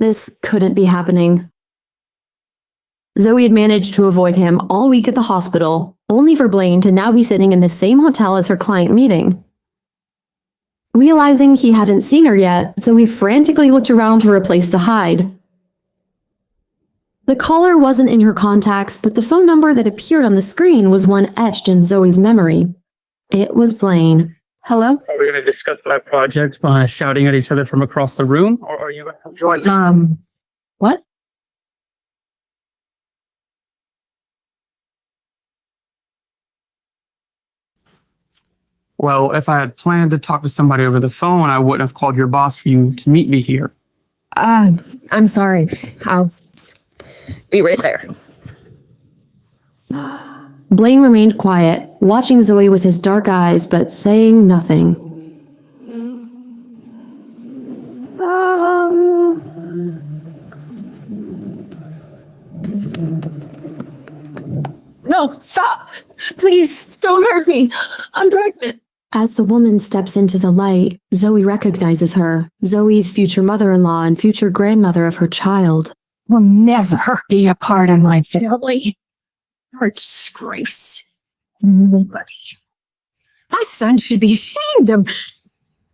This couldn't be happening. Zoe had managed to avoid him all week at the hospital, only for Blaine to now be sitting in the same hotel as her client meeting. Realizing he hadn't seen her yet, Zoe frantically looked around for a place to hide. The caller wasn't in her contacts, but the phone number that appeared on the screen was one etched in Zoe's memory. It was Blaine. Hello? Are we going to discuss my project by shouting at each other from across the room, or are you going to join? What? Well, if I had planned to talk to somebody over the phone, I wouldn't have called your boss for you to meet me here. I'm sorry. I'll be right there. Blaine remained quiet, watching Zoe with his dark eyes, but saying nothing. No, stop! Please, don't hurt me. I'm pregnant. As the woman steps into the light, Zoe recognizes her, Zoe's future mother-in-law and future grandmother of her child. Will never be a part of my family. You're a disgrace. Nobody. My son should be ashamed of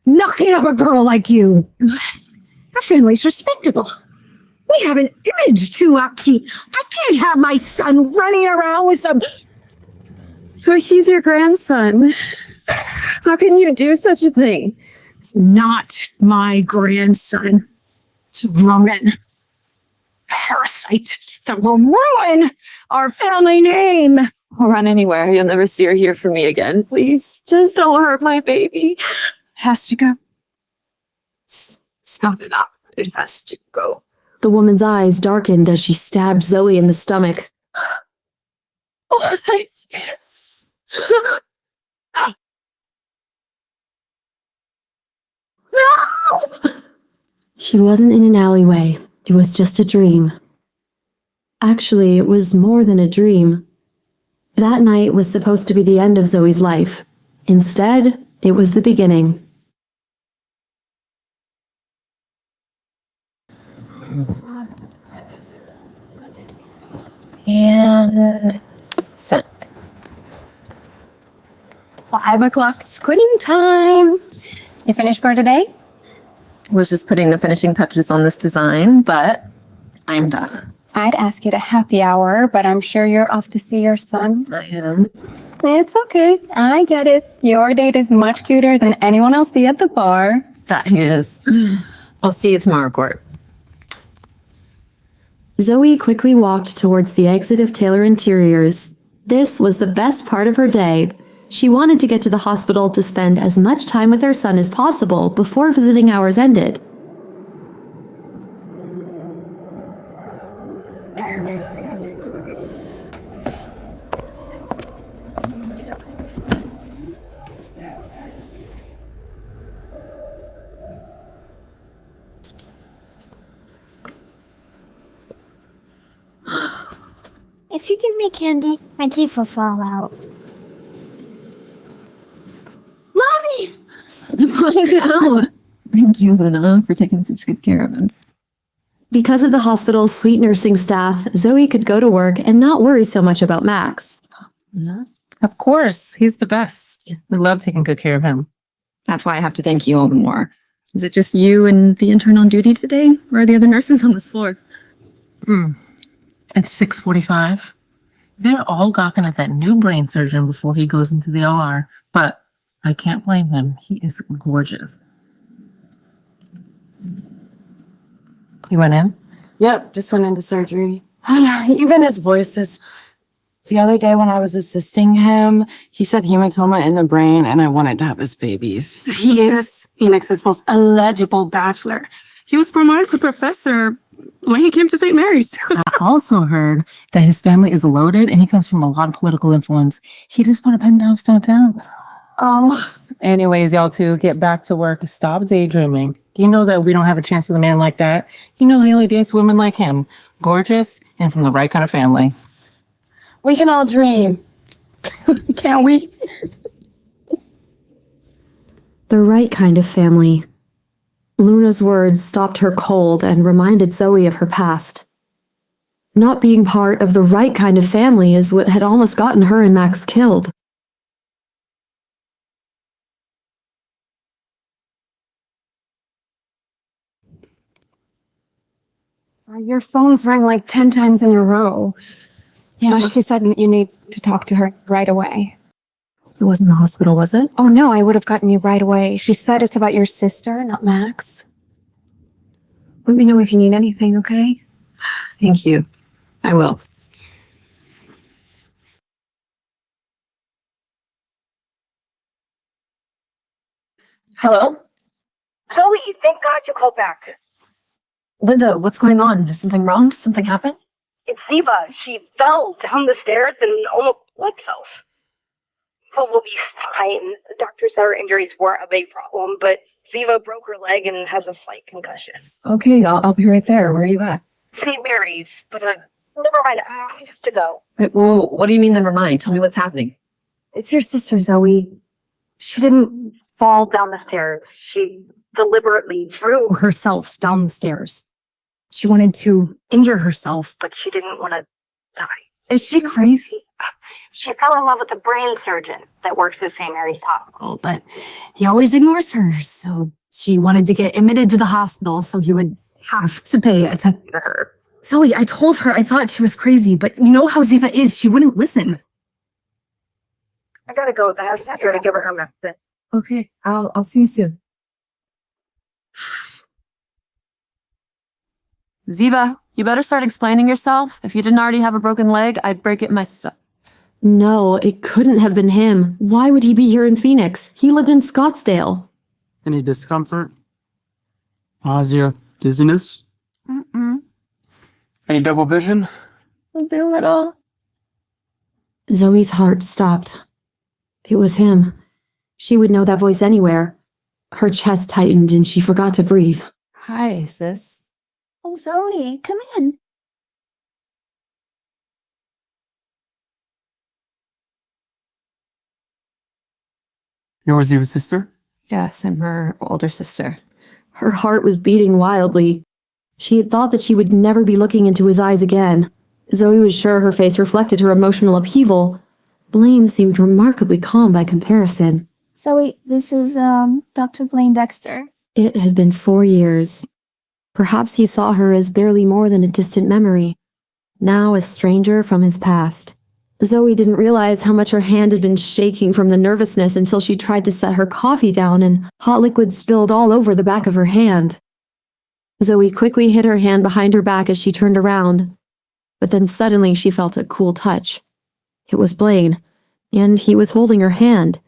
knocking up a girl like you. Your family's respectable. We have an image to upkeep. I can't have my son running around with some... But he's your grandson. How can you do such a thing? It's not my grandson. It's Roman. Parasite that will ruin our family name. I'll run anywhere. You'll never see or hear from me again. Please, just don't hurt my baby. Has to go. It's not enough. It has to go. The woman's eyes darkened as she stabbed Zoe in the stomach. No! She wasn't in an alleyway. It was just a dream. Actually, it was more than a dream. That night was supposed to be the end of Zoe's life. Instead, it was the beginning. And sent. 5 o'clock. It's quitting time. You finished for today? Was just putting the finishing touches on this design, but I'm done. I'd ask you to happy hour, but I'm sure you're off to see your son. I am. It's okay. I get it. Your date is much cuter than anyone else see at the bar. That is. I'll see you tomorrow, Court. Zoe quickly walked towards the exit of Taylor Interiors. This was the best part of her day. She wanted to get to the hospital to spend as much time with her son as possible before visiting hours ended. If you give me candy, my teeth will fall out. Mommy! Thank you, Luna, for taking such good care of him. Because of the hospital's sweet nursing staff, Zoe could go to work and not worry so much about Max. Of course, he's the best. We love taking good care of him. That's why I have to thank you all the more. Is it just you and the intern on duty today? Or are the other nurses on this floor? It's 6:45. They're all gawking at that new brain surgeon before he goes into the OR. But I can't blame him. He is gorgeous. You went in? Yep, just went into surgery. Even his voices. The other day when I was assisting him, he said hematoma in the brain and I wanted to have his babies. He is Phoenix's most eligible bachelor. He was promoted to professor when he came to St. Mary's. I also heard that his family is loaded and he comes from a lot of political influence. He just bought a penthouse downtown. Anyways, y'all two, get back to work. Stop daydreaming. You know that we don't have a chance with a man like that. You know he only dates women like him. Gorgeous and from the right kind of family. We can all dream. Can't we? The right kind of family. Luna's words stopped her cold and reminded Zoe of her past. Not being part of the right kind of family is what had almost gotten her and Max killed. Your phone's rang like 10 times in a row. Yeah, she said you need to talk to her right away. It wasn't the hospital, was it? Oh no, I would have gotten you right away. She said it's about your sister, not Max. Let me know if you need anything, okay? Thank you. I will. Hello? Zoe, thank God you called back. Linda, what's going on? Is something wrong? Did something happen? It's Ziva. She fell down the stairs and almost bled herself. Well, we'll be fine. The doctor said her injuries weren't a big problem, but Ziva broke her leg and has a slight concussion. Okay, I'll be right there. Where are you at? St. Mary's, but never mind. I have to go. Wait, well, what do you mean never mind? Tell me what's happening. It's your sister, Zoe. She didn't fall down the stairs. She deliberately threw herself down the stairs. She wanted to injure herself, but she didn't want to die. Is she crazy? She fell in love with a brain surgeon that works at St. Mary's Hospital, but he always ignores her, so she wanted to get admitted to the hospital so he would have to pay attention to her. Zoe, I told her I thought she was crazy, but you know how Ziva is. She wouldn't listen. I gotta go. I have to give her medicine. Okay, I'll see you soon. Ziva, you better start explaining yourself. If you didn't already have a broken leg, I'd break it myself. No, it couldn't have been him. Why would he be here in Phoenix? He lived in Scottsdale. Any discomfort? Nausea? Dizziness? Any double vision? A little. Zoe's heart stopped. It was him. She would know that voice anywhere. Her chest tightened and she forgot to breathe. Hi, sis. Oh, Zoe, come in. You're Ziva's sister? Yes, I'm her older sister. Her heart was beating wildly. She had thought that she would never be looking into his eyes again. Zoe was sure her face reflected her emotional upheaval. Blaine seemed remarkably calm by comparison. Zoe, this is, Dr. Blaine Dexter. It had been 4 years. Perhaps he saw her as barely more than a distant memory, now a stranger from his past. Zoe didn't realize how much her hand had been shaking from the nervousness until she tried to set her coffee down and hot liquid spilled all over the back of her hand. Zoe quickly hid her hand behind her back as she turned around, but then suddenly she felt a cool touch. It was Blaine, and he was holding her hand.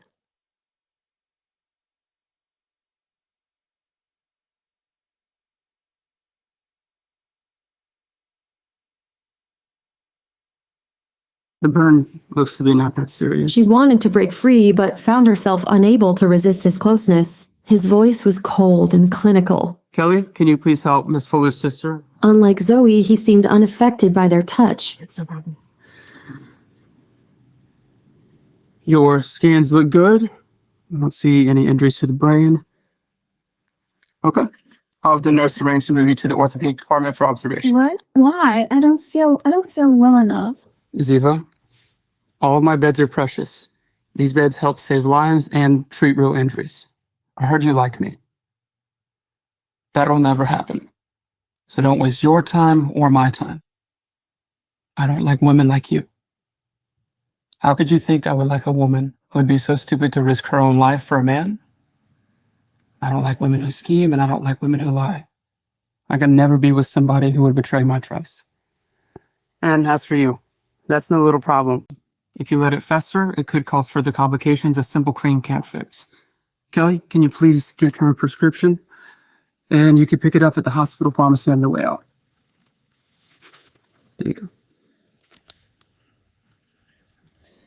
The burn looks to be not that serious. She wanted to break free, but found herself unable to resist his closeness. His voice was cold and clinical. Kelly, can you please help Miss Fuller's sister? Unlike Zoe, he seemed unaffected by their touch. It's no problem. Your scans look good. I don't see any injuries to the brain. Okay. I'll have the nurse arrange to move you to the orthopedic department for observation. What? Why? I don't feel well enough. Ziva, all of my beds are precious. These beds help save lives and treat real injuries. I heard you like me. That'll never happen. So don't waste your time or my time. I don't like women like you. How could you think I would like a woman who would be so stupid to risk her own life for a man? I don't like women who scheme, and I don't like women who lie. I can never be with somebody who would betray my trust. And as for you, that's no little problem. If you let it fester, it could cause further complications a simple cream can't fix. Kelly, can you please get her a prescription? And you can pick it up at the hospital pharmacy on the way out. There you go.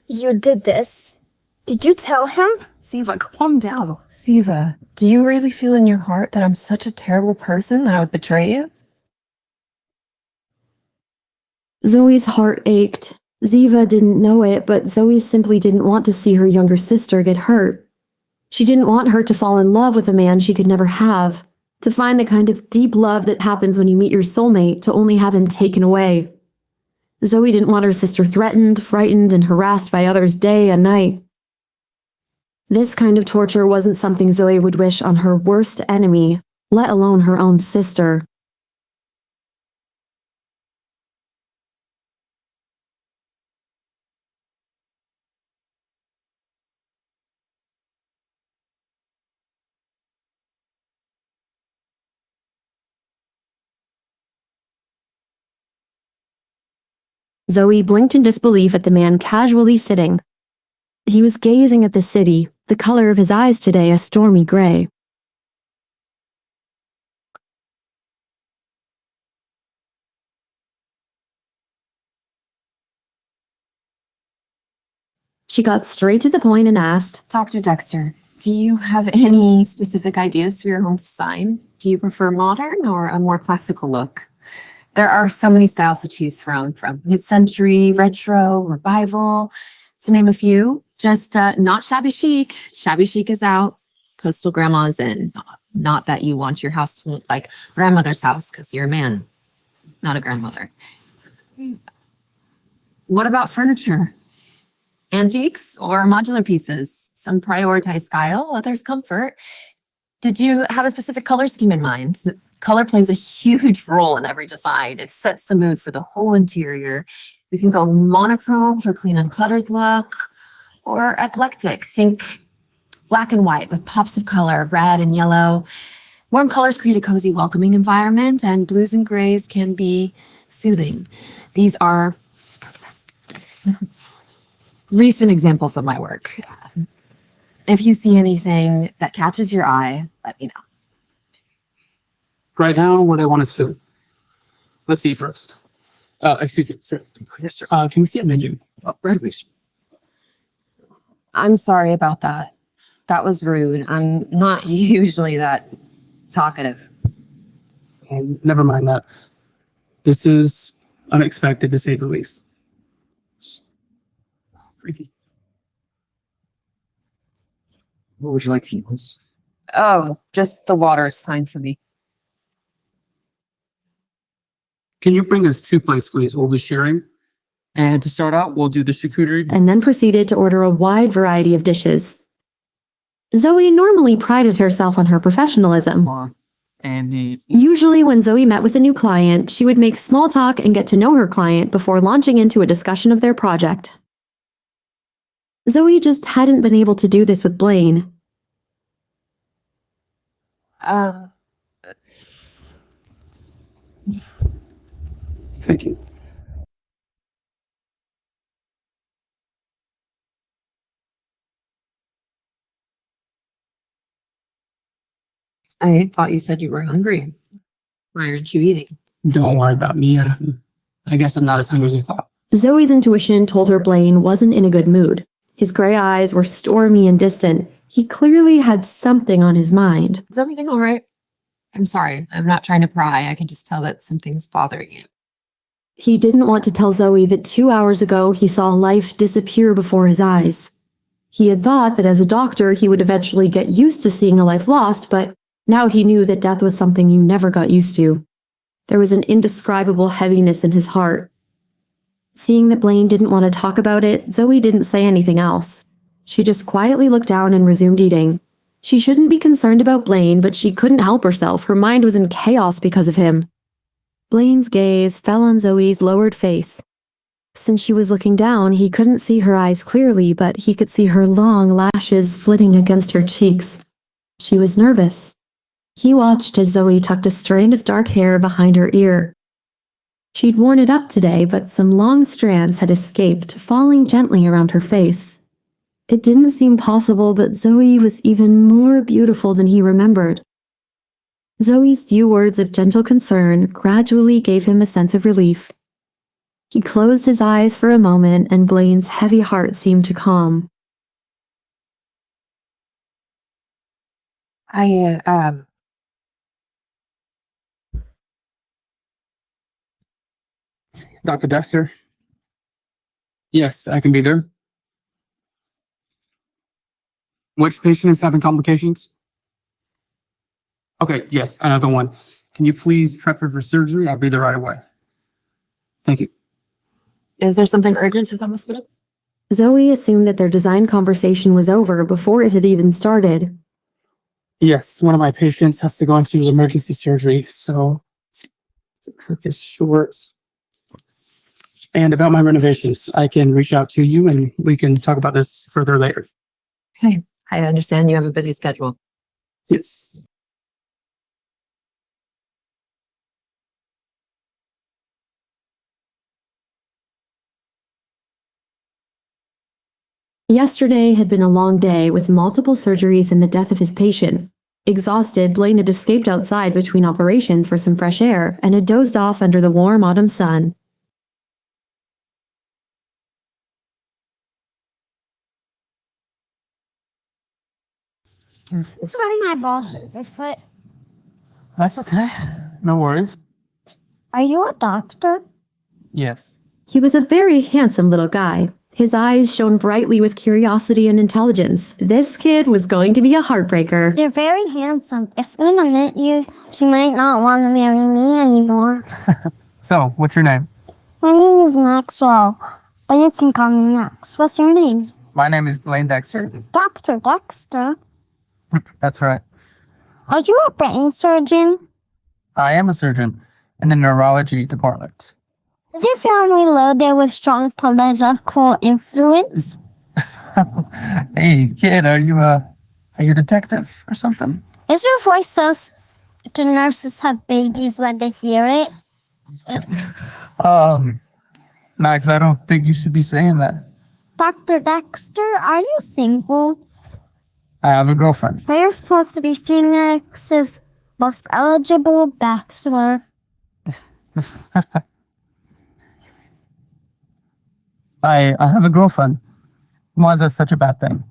You did this. Did you tell him? Ziva, calm down. Ziva, do you really feel in your heart that I'm such a terrible person that I would betray you? Zoe's heart ached. Ziva didn't know it, but Zoe simply didn't want to see her younger sister get hurt. She didn't want her to fall in love with a man she could never have. To find the kind of deep love that happens when you meet your soulmate, to only have him taken away. Zoe didn't want her sister threatened, frightened, and harassed by others day and night. This kind of torture wasn't something Zoe would wish on her worst enemy, let alone her own sister. Zoe blinked in disbelief at the man casually sitting. He was gazing at the city, the color of his eyes today a stormy gray. She got straight to the point and asked, Dr. Dexter, do you have any specific ideas for your home design? Do you prefer modern or a more classical look? There are so many styles to choose from mid-century, retro, revival, to name a few. Just not shabby chic. Shabby chic is out. Coastal grandma is in. Not that you want your house to look like grandmother's house because you're a man, not a grandmother. What about furniture? Antiques or modular pieces? Some prioritize style, others comfort. Did you have a specific color scheme in mind? Color plays a huge role in every design. It sets the mood for the whole interior. We can go monochrome for clean and cluttered look, or eclectic. Think black and white with pops of color, red and yellow. Warm colors create a cozy, welcoming environment, and blues and grays can be soothing. These are recent examples of my work. If you see anything that catches your eye, let me know. Write down what I want to see. Let's see first. Excuse me, sir. Yes, sir. Can we see a menu? Right, please. I'm sorry about that. That was rude. I'm not usually that talkative. Never mind that. This is unexpected, to say the least. Freaky. What would you like to use? Oh, just the water is fine for me. Can you bring us 2 plates, please? We'll be sharing. And to start out, we'll do the charcuterie. and then proceeded to order a wide variety of dishes. Zoe normally prided herself on her professionalism. And the Usually when Zoe met with a new client, she would make small talk and get to know her client before launching into a discussion of their project. Zoe just hadn't been able to do this with Blaine. Thank you. I thought you said you were hungry. Why aren't you eating? Don't worry about me. I guess I'm not as hungry as I thought. Zoe's intuition told her Blaine wasn't in a good mood. His gray eyes were stormy and distant. He clearly had something on his mind. Is everything all right? I'm sorry. I'm not trying to pry. I can just tell that something's bothering you. He didn't want to tell Zoe that 2 hours ago he saw life disappear before his eyes. He had thought that as a doctor he would eventually get used to seeing a life lost, but now he knew that death was something you never got used to. There was an indescribable heaviness in his heart. Seeing that Blaine didn't want to talk about it, Zoe didn't say anything else. She just quietly looked down and resumed eating. She shouldn't be concerned about Blaine, but she couldn't help herself. Her mind was in chaos because of him. Blaine's gaze fell on Zoe's lowered face. Since she was looking down, he couldn't see her eyes clearly, but he could see her long lashes flitting against her cheeks. She was nervous. He watched as Zoe tucked a strand of dark hair behind her ear. She'd worn it up today, but some long strands had escaped, falling gently around her face. It didn't seem possible, but Zoe was even more beautiful than he remembered. Zoe's few words of gentle concern gradually gave him a sense of relief. He closed his eyes for a moment, and Blaine's heavy heart seemed to calm. Dr. Dexter? Yes, I can be there. Which patient is having complications? Okay, yes, another one. Can you please prep her for surgery? I'll be there right away. Thank you. Is there something urgent at the hospital? Zoe assumed that their design conversation was over before it had even started. Yes, one of my patients has to go into emergency surgery, so to cut this short. And about my renovations, I can reach out to you and we can talk about this further later. Okay, I understand you have a busy schedule. Yes. Yesterday had been a long day with multiple surgeries and the death of his patient. Exhausted, Blaine had escaped outside between operations for some fresh air and had dozed off under the warm autumn sun. Sorry, my ball hurt my foot. That's okay. No worries. Are you a doctor? Yes. He was a very handsome little guy. His eyes shone brightly with curiosity and intelligence. This kid was going to be a heartbreaker. You're very handsome. If Luna met you, she might not want to marry me anymore. So, what's your name? My name is Maxwell, but you can call me Max. What's your name? My name is Blaine Dexter. Dr. Dexter. That's right. Are you a brain surgeon? I am a surgeon in the neurology department. Is your family loaded with strong political influence? Hey, kid, are you a detective or something? Is your voice so the nurses have babies when they hear it? Max, I don't think you should be saying that. Dr. Dexter, are you single? I have a girlfriend. So you're supposed to be Phoenix's most eligible bachelor. I have a girlfriend. Why is that such a bad thing?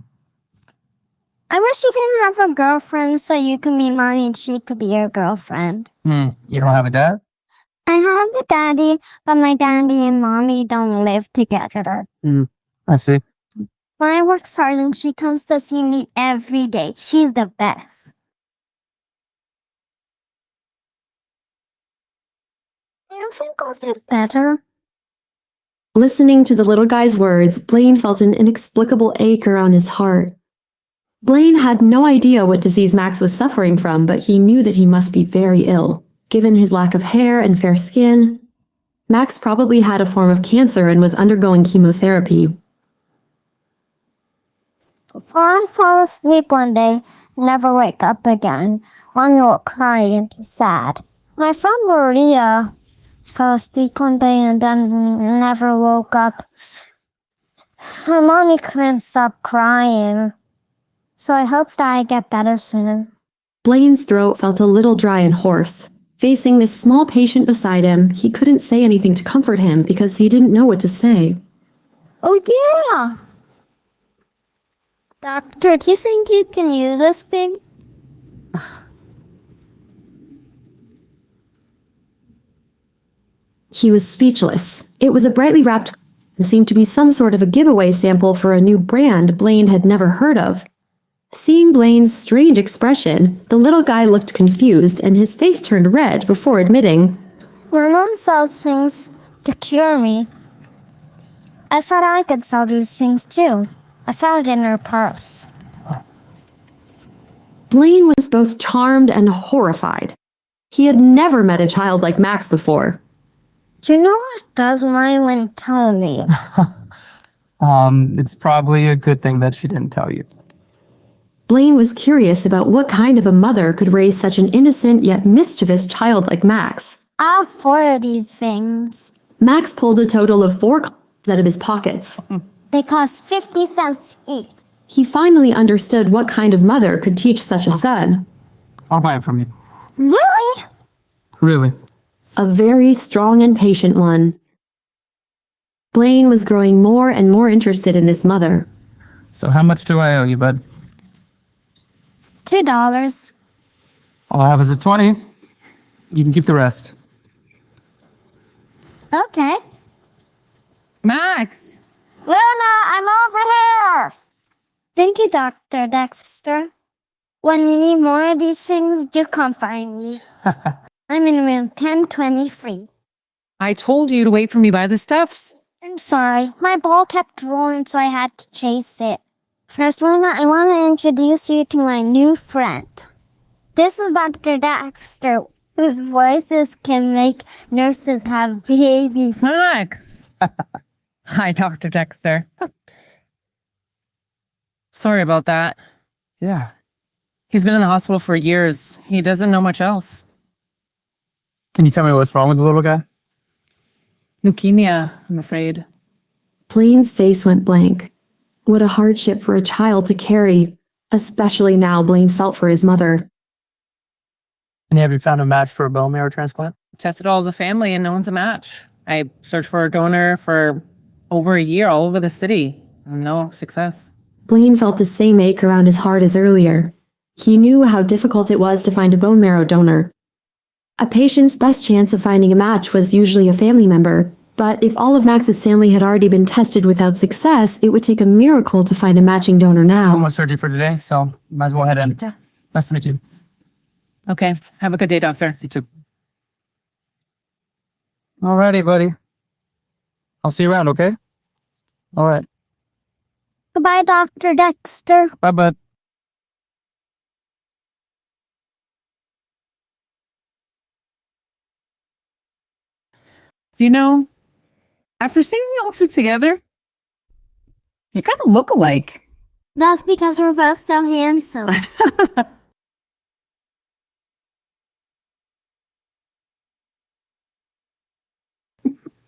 I wish you could have a girlfriend so you can be mine and she could be your girlfriend. You don't have a dad? I have a daddy, but my daddy and mommy don't live together. I see. When I work hard and she comes to see me every day. She's the best. I think I'll get better. Listening to the little guy's words, Blaine felt an inexplicable ache around his heart. Blaine had no idea what disease Max was suffering from, but he knew that he must be very ill. Given his lack of hair and fair skin, Max probably had a form of cancer and was undergoing chemotherapy. Before I fall asleep one day, never wake up again, Mommy will cry and be sad. My friend Maria fell asleep one day and then never woke up. Her mommy couldn't stop crying. So I hope that I get better soon. Blaine's throat felt a little dry and hoarse. Facing this small patient beside him, he couldn't say anything to comfort him because he didn't know what to say. Oh yeah! Doctor, do you think you can use this thing? He was speechless. It was a brightly wrapped and seemed to be some sort of a giveaway sample for a new brand Blaine had never heard of. Seeing Blaine's strange expression, the little guy looked confused and his face turned red before admitting, My mom sells things to cure me. I thought I could sell these things too. I found it in her purse. Blaine was both charmed and horrified. He had never met a child like Max before. Do you know what does Mylan tell me? It's probably a good thing that she didn't tell you. Blaine was curious about what kind of a mother could raise such an innocent yet mischievous child like Max. I have 4 of these things. Max pulled a total of 4 cards out of his pockets. They cost 50 cents each. He finally understood what kind of mother could teach such a son. I'll buy it from you. Really? Really? A very strong and patient one. Blaine was growing more and more interested in this mother. So how much do I owe you, bud? $2. All I have is a 20. You can keep the rest. Okay. Max! Luna, I'm over here. Thank you, Dr. Dexter. When you need more of these things, do come find me. I'm in room 1023. I told you to wait for me by the steps. I'm sorry. My ball kept rolling, so I had to chase it. First, Luna, I want to introduce you to my new friend. This is Dr. Dexter, whose voices can make nurses have babies. Max. Hi, Dr. Dexter. Sorry about that. Yeah. He's been in the hospital for years. He doesn't know much else. Can you tell me what's wrong with the little guy? Leukemia, I'm afraid. Blaine's face went blank. What a hardship for a child to carry, especially now Blaine felt for his mother. And have you found a match for a bone marrow transplant? Tested all the family and no one's a match. I searched for a donor for over a year all over the city. No success. Blaine felt the same ache around his heart as earlier. He knew how difficult it was to find a bone marrow donor. A patient's best chance of finding a match was usually a family member, but if all of Max's family had already been tested without success, it would take a miracle to find a matching donor now. Almost surgery for today, so might as well head in. Nice to meet you. Okay, have a good day, doctor. You too. Alrighty, buddy. I'll see you around, okay? All right. Goodbye, Dr. Dexter. Bye, bud. You know, after seeing you all two together, you kind of look alike. That's because we're both so handsome.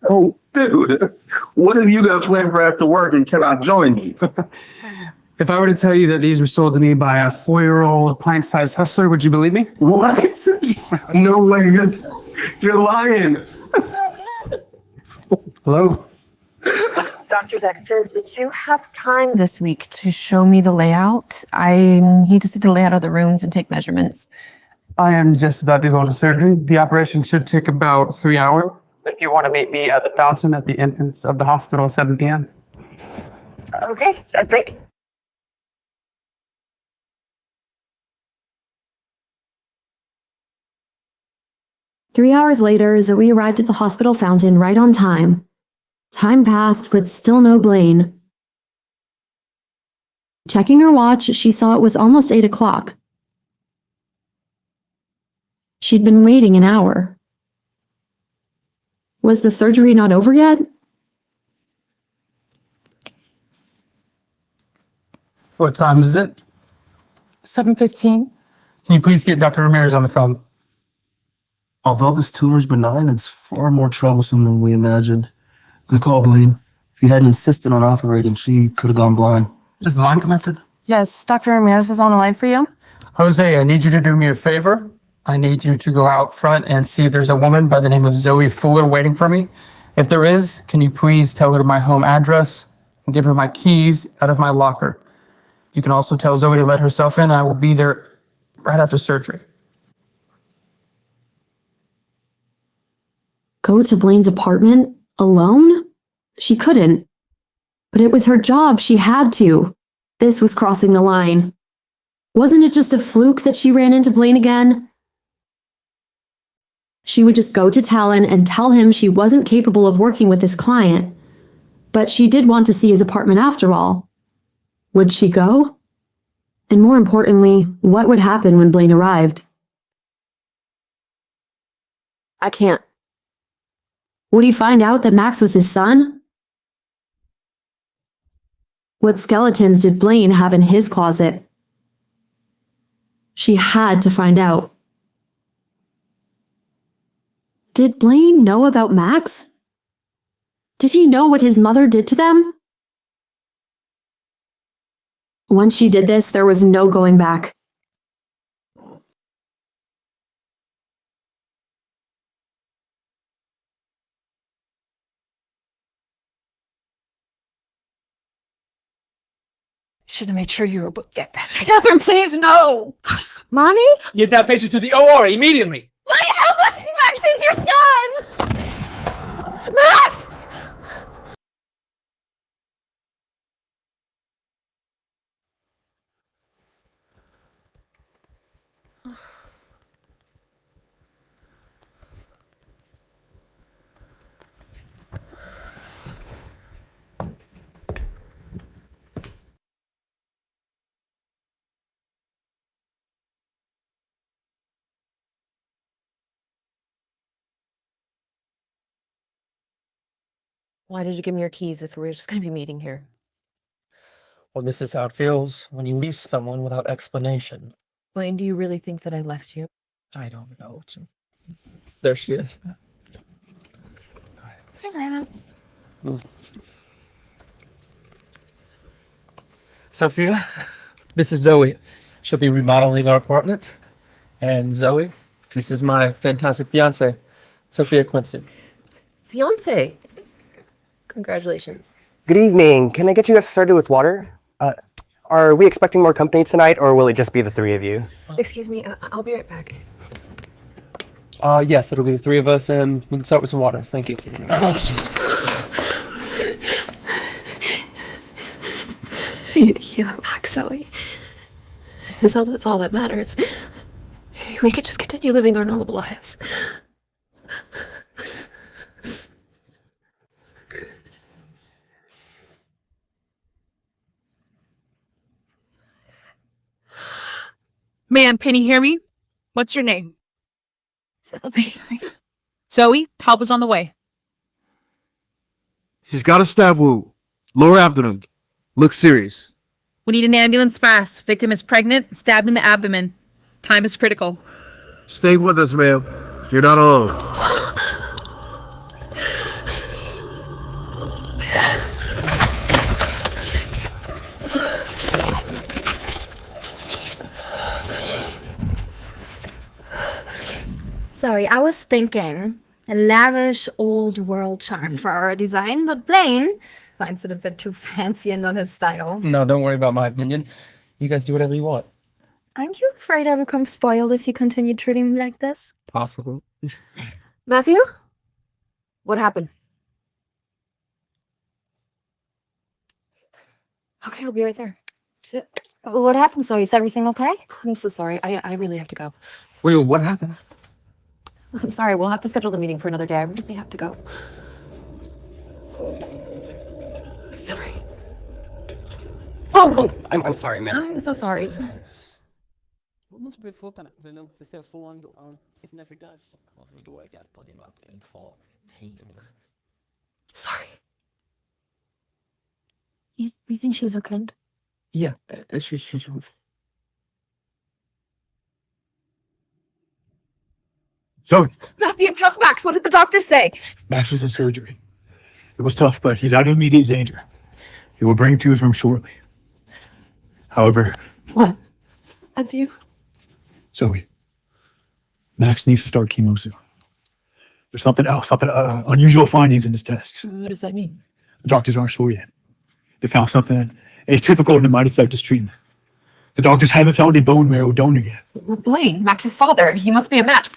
Oh, dude, what have you got planned for after work and can I join me? If I were to tell you that these were sold to me by a 4-year-old pint-sized hustler, would you believe me? What? No way. You're lying. Hello? Dr. Dexter, did you have time this week to show me the layout? I need to see the layout of the rooms and take measurements. I am just about to go into surgery. The operation should take about 3 hours. If you want to meet me at the fountain at the entrance of the hospital at 7 p.m. Okay, that's it. Three hours later, Zoe arrived at the hospital fountain right on time. Time passed with still no Blaine. Checking her watch, she saw it was almost 8 o'clock. She'd been waiting an hour. Was the surgery not over yet? What time is it? 7:15. Can you please get Dr. Ramirez on the phone? Although this tumor is benign, it's far more troublesome than we imagined. Good call, Blaine. If you hadn't insisted on operating, she could have gone blind. Is the line connected? Yes, Dr. Ramirez is on the line for you. Jose, I need you to do me a favor. I need you to go out front and see if there's a woman by the name of Zoe Fuller waiting for me. If there is, can you please tell her my home address and give her my keys out of my locker? You can also tell Zoe to let herself in. I will be there right after surgery. Go to Blaine's apartment alone? She couldn't. But it was her job. She had to. This was crossing the line. Wasn't it just a fluke that she ran into Blaine again? She would just go to Talon and tell him she wasn't capable of working with this client. But she did want to see his apartment after all. Would she go? And more importantly, what would happen when Blaine arrived? I can't. Would he find out that Max was his son? What skeletons did Blaine have in his closet? She had to find out. Did Blaine know about Max? Did he know what his mother did to them? Once she did this, there was no going back. Should have made sure you were booked at that. Catherine, please, no! Mommy? Get that patient to the OR immediately. My helpless Max is your son! Max! Why did you give me your keys if we were just going to be meeting here? Well, this is how it feels when you leave someone without explanation. Blaine, do you really think that I left you? I don't know. There she is. Hi, Grandma. Sophia, this is Zoe. She'll be remodeling our apartment. And Zoe, this is my fantastic fiance, Sophia Quincy. Fiance. Congratulations. Good evening. Can I get you guys started with water? Are we expecting more company tonight, or will it just be the three of you? Excuse me, I'll be right back. Yes, it'll be the three of us, and we can start with some water. Thank you. You are back, Zoe. That's all that matters. We could just continue living our normal lives. Ma'am, can you hear me? What's your name? Zoe. Zoe, help is on the way. She's got a stab wound. Lower abdomen. Looks serious. We need an ambulance fast. Victim is pregnant, stabbed in the abdomen. Time is critical. Stay with us, ma'am. You're not alone. Sorry, I was thinking a lavish old world charm for our design, but Blaine finds it a bit too fancy and not his style. No, don't worry about my opinion. You guys do whatever you want. Aren't you afraid I become spoiled if you continue treating me like this? Possible. Matthew? What happened? Okay, I'll be right there. What happened, Zoe? Is everything okay? I'm so sorry. I really have to go. Wait, what happened? I'm sorry. We'll have to schedule the meeting for another day. I really have to go. Sorry. Oh, I'm sorry, ma'am. I'm so sorry. Sorry. You think she's okay? Yeah, she. Zoe, Matthew, how's Max? What did the doctor say? Max was in surgery. It was tough, but he's out of immediate danger. He will bring him to his room shortly. However, What? Matthew? Zoe, Max needs to start chemo soon. There's something unusual findings in his tests. What does that mean? The doctors aren't sure yet. They found something atypical and it might affect his treatment. The doctors haven't found a bone marrow donor yet. Blaine, Max's father. He must be a match.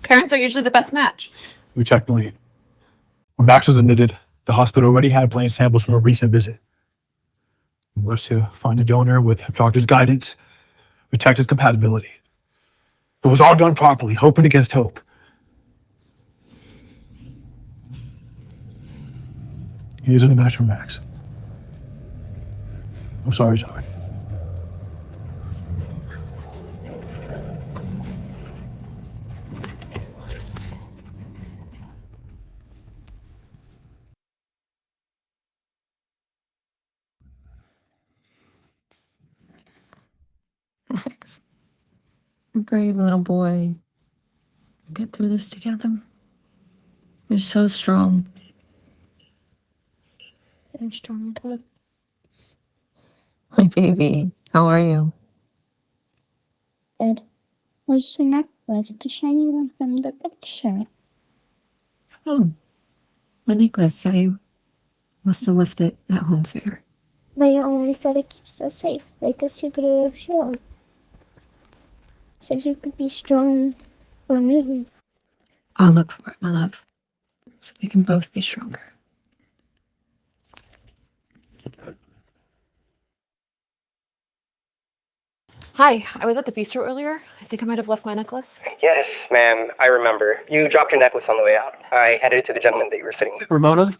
Parents are usually the best match. We checked Blaine. When Max was admitted, the hospital already had Blaine samples from a recent visit. It was to find a donor with doctor's guidance, we checked his compatibility. It was all done properly, hoping against hope. He isn't a match for Max. I'm sorry, Zoe. Max. Brave little boy. We'll get through this together. You're so strong. I'm strong. My baby. How are you? Good. Where's the necklace? The shiny one from the picture. Oh. My necklace. I must have left it at home fair. But you only said it keeps us safe, like a superhero shield. So you could be strong for me. I'll look for it, my love. So we can both be stronger. Hi, I was at the bistro earlier. I think I might have left my necklace. Yes, ma'am. I remember. You dropped your necklace on the way out. I headed to the gentleman that you were sitting with. Ramona,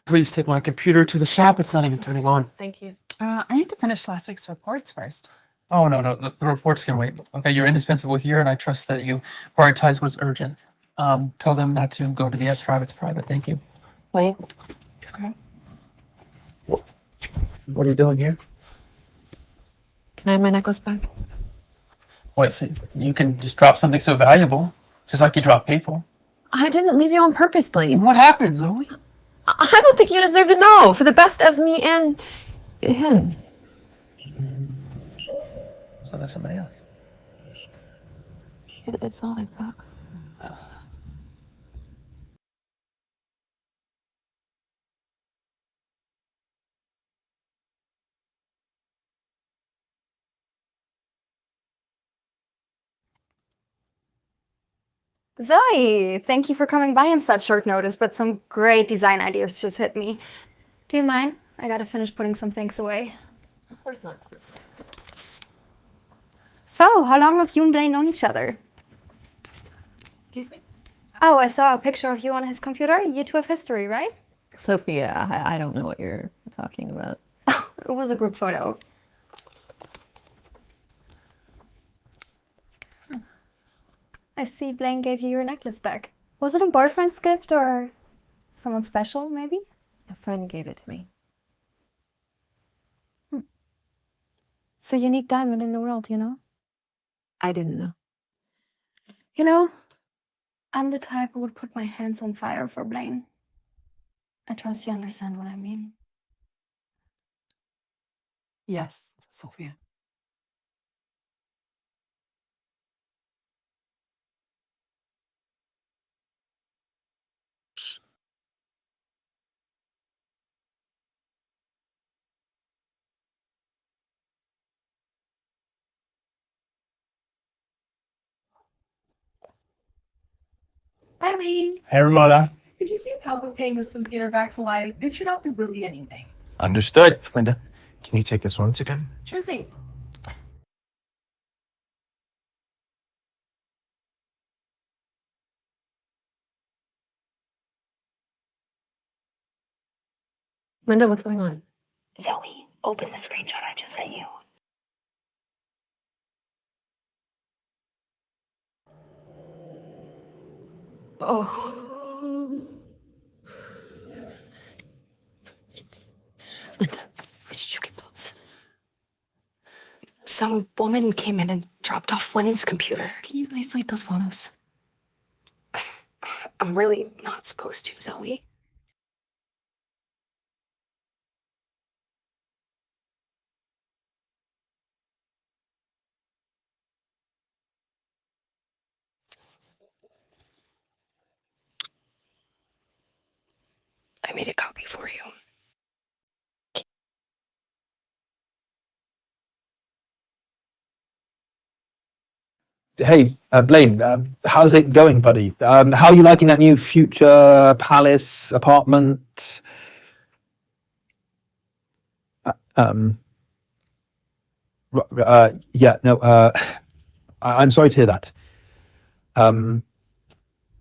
please take my computer to the shop. It's not even turning on. Thank you. I need to finish last week's reports first. Oh, no. The reports can wait. Okay, you're indispensable here, and I trust that you prioritize what's urgent. Tell them not to go to the S drive. It's private. Thank you. Wait. Okay. What are you doing here? Can I have my necklace back? Wait, so you can just drop something so valuable, just like you drop people. I didn't leave you on purpose, Blaine. What happened, Zoe? I don't think you deserve to know, for the best of me and him. So there's somebody else. It's not like that. Zoe, thank you for coming by on such short notice, but some great design ideas just hit me. Do you mind? I gotta finish putting some things away. Of course not. So, how long have you and Blaine known each other? Excuse me? Oh, I saw a picture of you on his computer. You two have history, right? Sophia, I don't know what you're talking about. It was a group photo. I see Blaine gave you your necklace back. Was it a boyfriend's gift or someone special, maybe? A friend gave it to me. It's a unique diamond in the world, you know? I didn't know. You know, I'm the type who would put my hands on fire for Blaine. I trust you understand what I mean. Yes, Sophia. Hi, Lee. Hey, Ramona. Could you please help with paying this computer back to life? It should not do really anything. Understood. Linda, can you take this once again? Sure thing. Linda, what's going on? Zoe, open the screenshot I just sent you. Oh. Linda, where did you get those? Some woman came in and dropped off Blaine's computer. Can you please delete those photos? I'm really not supposed to, Zoe. I made a copy for you. Hey, Blaine, how's it going, buddy? How are you liking that new future palace apartment? Yeah, no, I'm sorry to hear that.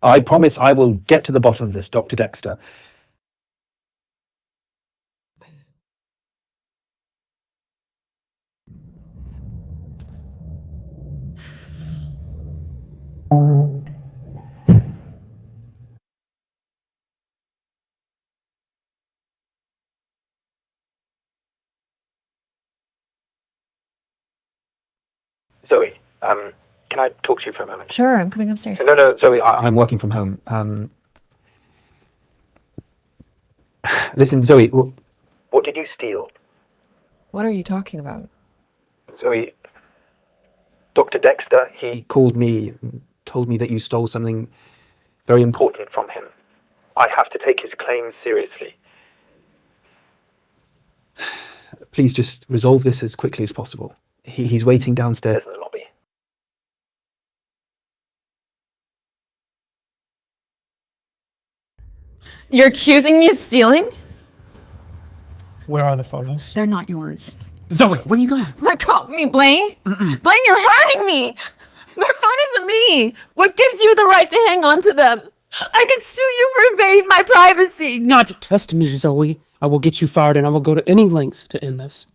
I promise I will get to the bottom of this, Dr. Dexter. Zoe, can I talk to you for a moment? Sure, I'm coming upstairs. No, Zoe, I'm working from home. Listen, Zoe, what did you steal? What are you talking about? Zoe, Dr. Dexter, he called me and told me that you stole something very important from him. I have to take his claims seriously. Please just resolve this as quickly as possible. He's waiting downstairs in the lobby. You're accusing me of stealing? Where are the photos? They're not yours. Zoe, where are you going? Let go of me, Blaine. Blaine, you're hurting me. They're photos of me. What gives you the right to hang on to them? I can sue you for invading my privacy. Not test me, Zoe. I will get you fired and I will go to any lengths to end this.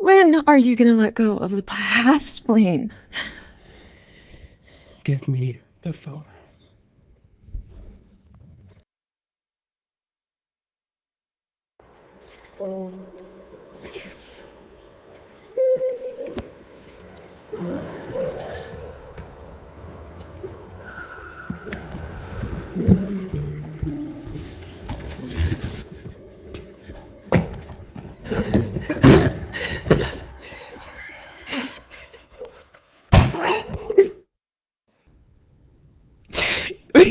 When are you going to let go of the past, Blaine? Give me the phone. We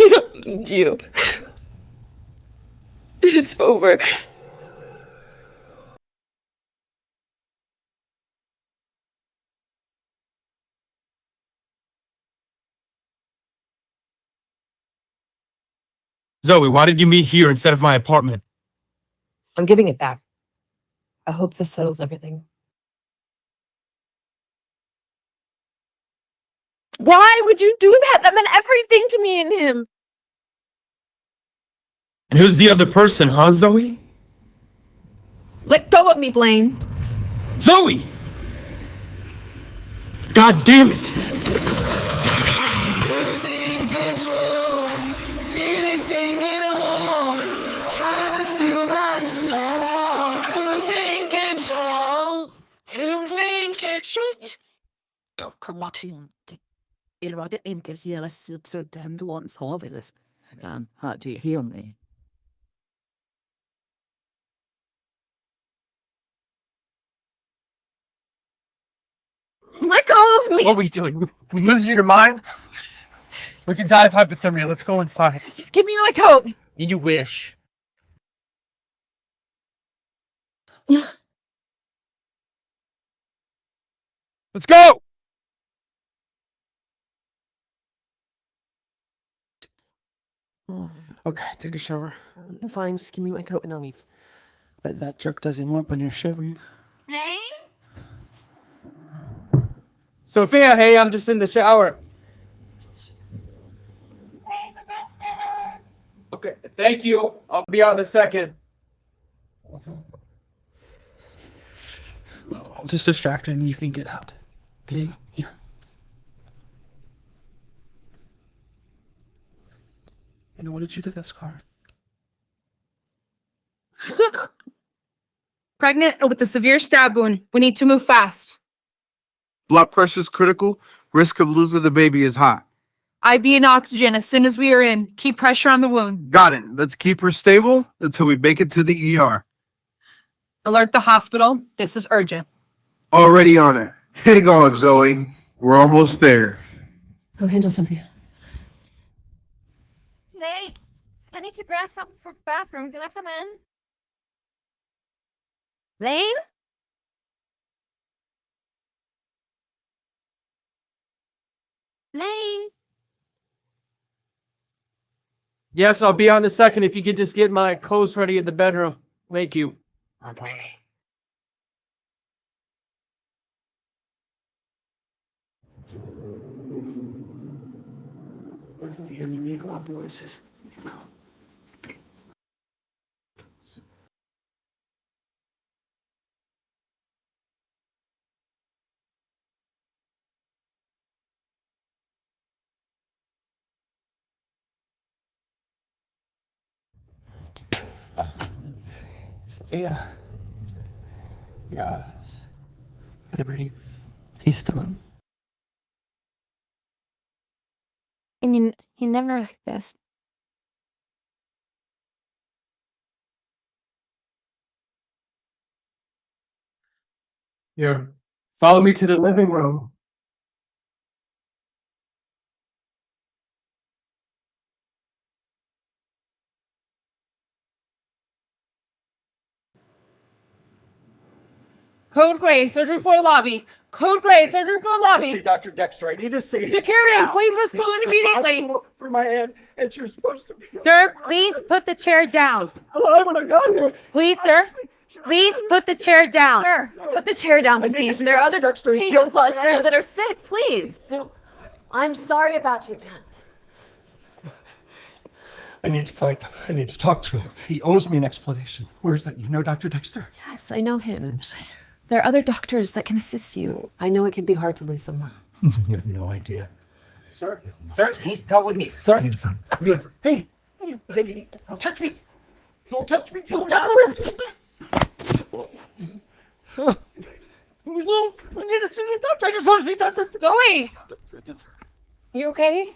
don't need you. It's over. Zoe, why did you meet here instead of my apartment? I'm giving it back. I hope this settles everything. Why would you do that? That meant everything to me and him. And who's the other person, huh, Zoe? Let go of me, Blaine. Zoe! God damn it! Irrade enkelt gäller subsultan once harvest. How do you hear me? Let go of me! What are we doing? We losing your mind? We can die of hypothermia. Let's go inside. Just give me my coat. You wish. Let's go! Okay, take a shower. Fine, just give me my coat and I'll leave. Bet that jerk doesn't want when you're shivering. Blaine? Sophia, hey, I'm just in the shower. Okay, thank you. I'll be out in a second. I'll just distract her and you can get out. Okay? Here. And what did you do to this car? Pregnant with a severe stab wound. We need to move fast. Blood pressure is critical. Risk of losing the baby is high. IV and oxygen as soon as we are in. Keep pressure on the wound. Got it. Let's keep her stable until we make it to the ER. Alert the hospital. This is urgent. Already on it. Hang on, Zoe. We're almost there. Go handle Sophia. Nate, I need to grab something from the bathroom. Can I come in? Blaine? Blaine? Yes, I'll be out in a second if you could just get my clothes ready in the bedroom. Thank you. Okay. You hear me make loud noises. Yeah. Yeah. Liberty. He's still in. I mean, he never like this. Here. Follow me to the living room. Code gray, surgery floor lobby. Code gray, surgery floor lobby. See Dr. Dexter, I need to see. Security, please respond immediately. For my hand, and you're supposed to be. Sir, please put the chair down. Alive when I got here. Please, sir. Please put the chair down. Sir, put the chair down, please. There are other patients there that are sick, please. I'm sorry about you, Matt. I need to talk to him. He owes me an explanation. Where's that? You know Dr. Dexter? Yes, I know him. There are other doctors that can assist you. I know it can be hard to lose someone. You have no idea. Sir, he's telling me. Sir, hey, don't touch me. Don't touch me. Don't touch me. Zoe! You okay?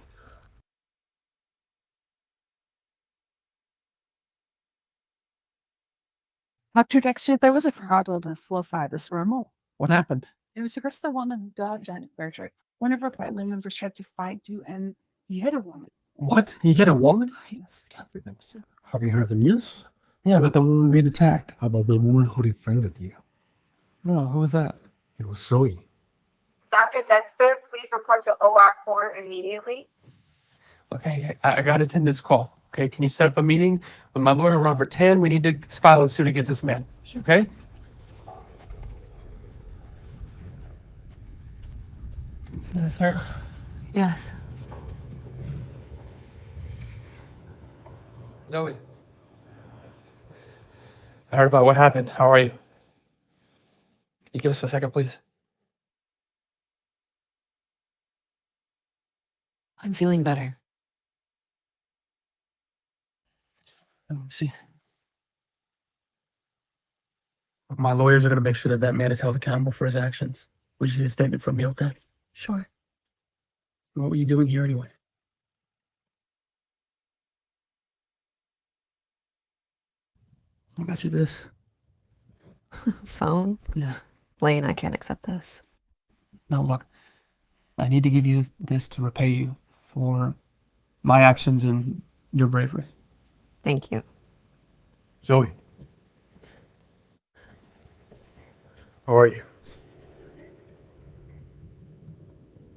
Dr. Dexter, there was a problem in flow 5 this remote. What happened? It was first the one in the dog surgery. One of our family members tried to fight you and he hit a woman. What? He hit a woman? Yes, Dr. Dexter. Have you heard the news? Yeah, but the woman being attacked. How about the woman who defended you? No, who was that? It was Zoe. Dr. Dexter, please report to OR4 immediately. Okay, I gotta attend this call. Okay, can you set up a meeting with my lawyer, Robert Tan? We need to file a suit against this man. Okay? Is this her? Yes. Zoe. I heard about what happened. How are you? Can you give us a second, please? I'm feeling better. Let me see. My lawyers are going to make sure that that man is held accountable for his actions. Would you see a statement from me, okay? Sure. What were you doing here anyway? I got you this. Phone? Yeah. Blaine, I can't accept this. No, look. I need to give you this to repay you for my actions and your bravery. Thank you. Zoe. How are you?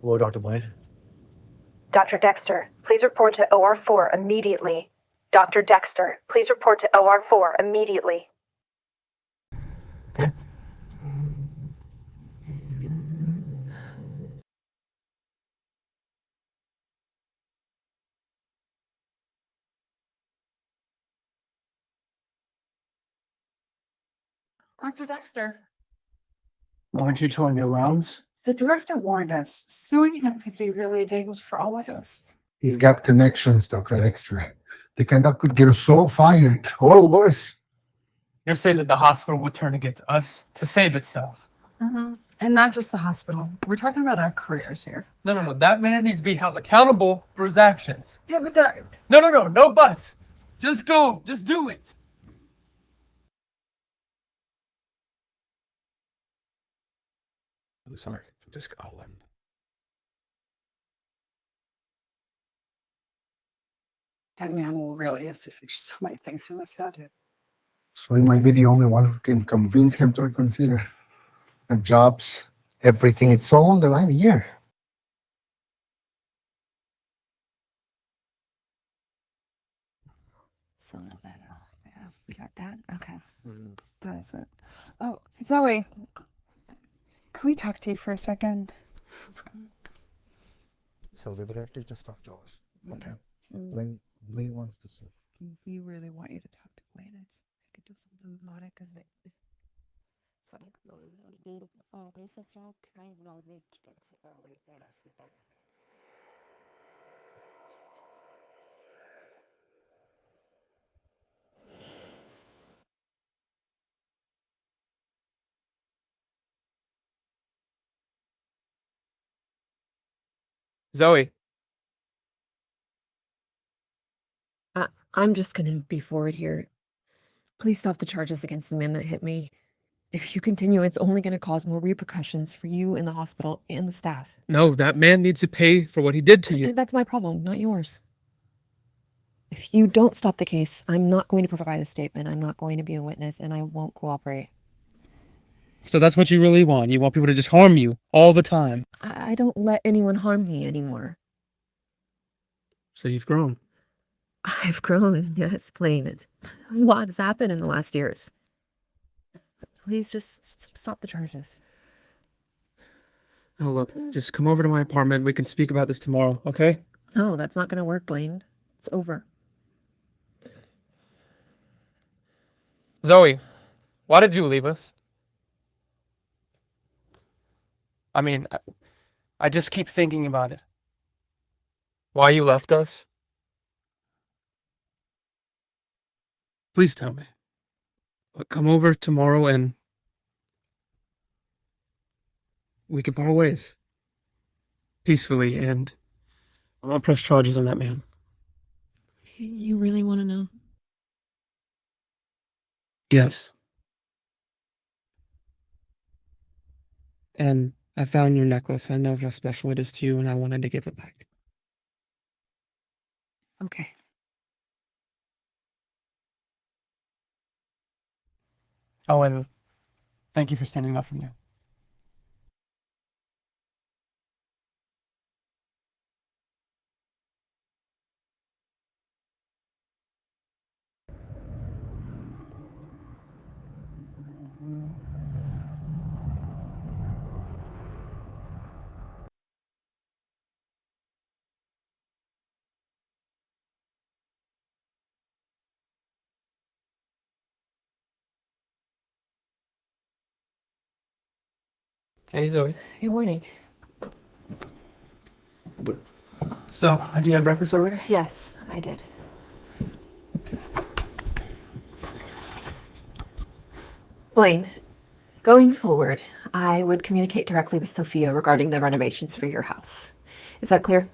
Hello, Dr. Blaine. Dr. Dexter, please report to OR4 immediately. Dr. Dexter, please report to OR4 immediately. Dr. Dexter, Aren't you touring your rounds? the director warned us. Suing him could be really dangerous for all of us. He's got connections, Dr. Dexter. The conduct could get us so fired, or worse. You're saying that the hospital would turn against us to save itself. Mm-hmm. And not just the hospital. We're talking about our careers here. No. That man needs to be held accountable for his actions. Yeah, but No buts. Just go. Just do it. Sorry, just call him. that man will really has to fix so many things in his head. So he might be the only one who can convince him to reconsider. And jobs, everything, it's all on the line here. So that, yeah, we got that? Okay. That's it. Oh, Zoe, can we talk to you for a second? So we would actually just talk to us. Okay. Blaine wants to see. We really want you to talk to Blaine. I could do something about it because Zoe. I'm just gonna be forward here. Please stop the charges against the man that hit me. If you continue, it's only gonna cause more repercussions for you in the hospital and the staff. No, that man needs to pay for what he did to you. That's my problem, not yours. If you don't stop the case, I'm not going to provide a statement. I'm not going to be a witness, and I won't cooperate. So that's what you really want. You want people to just harm you all the time. I don't let anyone harm me anymore. So you've grown. I've grown, yes, Blaine. It's a lot has happened in the last years. Please just stop the charges. Oh, look, just come over to my apartment. We can speak about this tomorrow, okay? No, that's not going to work, Blaine. It's over. Zoe, why did you leave us? I mean, I just keep thinking about it. Why you left us? Please tell me. But come over tomorrow and we can part ways. Peacefully, and I won't press charges on that man. You really want to know? Yes. And I found your necklace. I know how special it is to you, and I wanted to give it back. Okay. Oh, and thank you for standing up for me. Hey, Zoe. Good morning. So, have you had breakfast already? Yes, I did. Blaine, going forward, I would communicate directly with Sophia regarding the renovations for your house. Is that clear?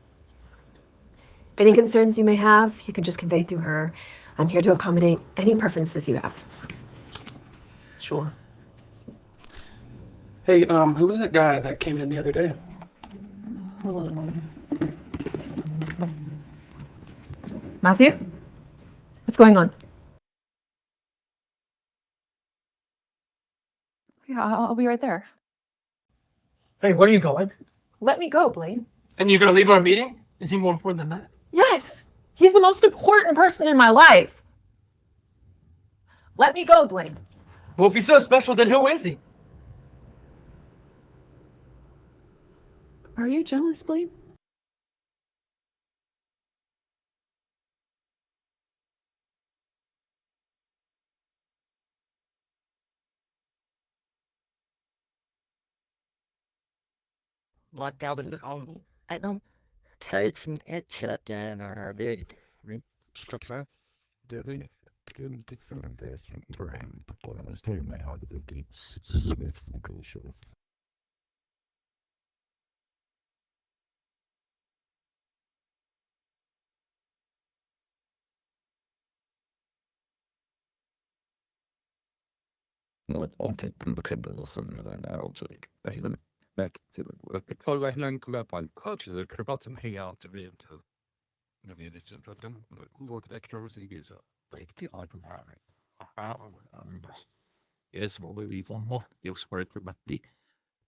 Any concerns you may have, you can just convey through her. I'm here to accommodate any preferences you have. Sure. Hey, who was that guy that came in the other day? Hold on a moment. Matthew? What's going on? Yeah, I'll be right there. Hey, where are you going? Let me go, Blaine. And you're gonna leave our meeting? Is he more important than that? Yes! He's the most important person in my life. Let me go, Blaine. Well, if he's so special, then who is he? Are you jealous, Blaine? Like out in the home. I don't take an itch at the end of her big structure. Did different brand performance came out of the deep signification. With untenable something else like them back to the call I learned about on culture the bottom hang out to be able to it's look at extras is like the item yes well we one more you'll swear it but the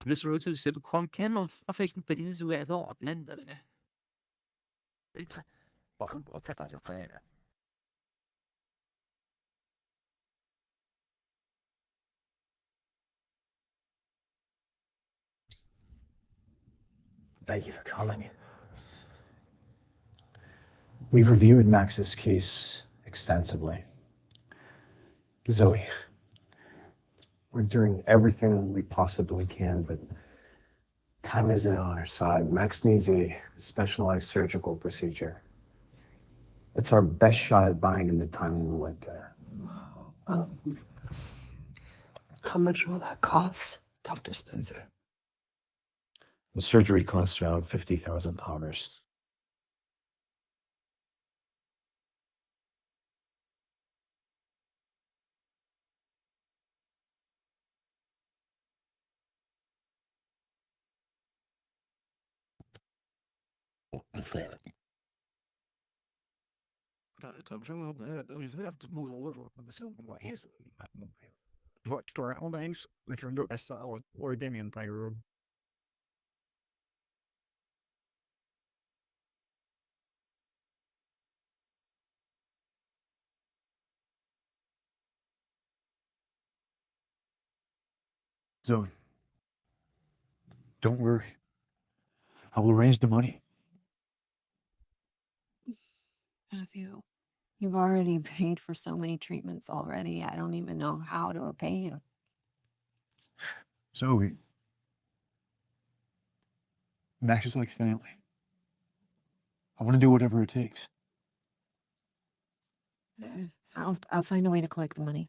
this road is the con can of facing things we had all and it's what that I play. Thank you for calling. We've reviewed Max's case extensively. Zoe, we're doing everything we possibly can, but time isn't on our side. Max needs a specialized surgical procedure. It's our best shot at buying him the time in the winter. How much will that cost, Dr. Spencer? The surgery costs around $50,000. What store all names which are not a solid or Damian player. Zoe, don't worry. I will arrange the money. Matthew, you've already paid for so many treatments already. I don't even know how to repay you. Zoe, Max is like family. I want to do whatever it takes. I'll find a way to collect the money.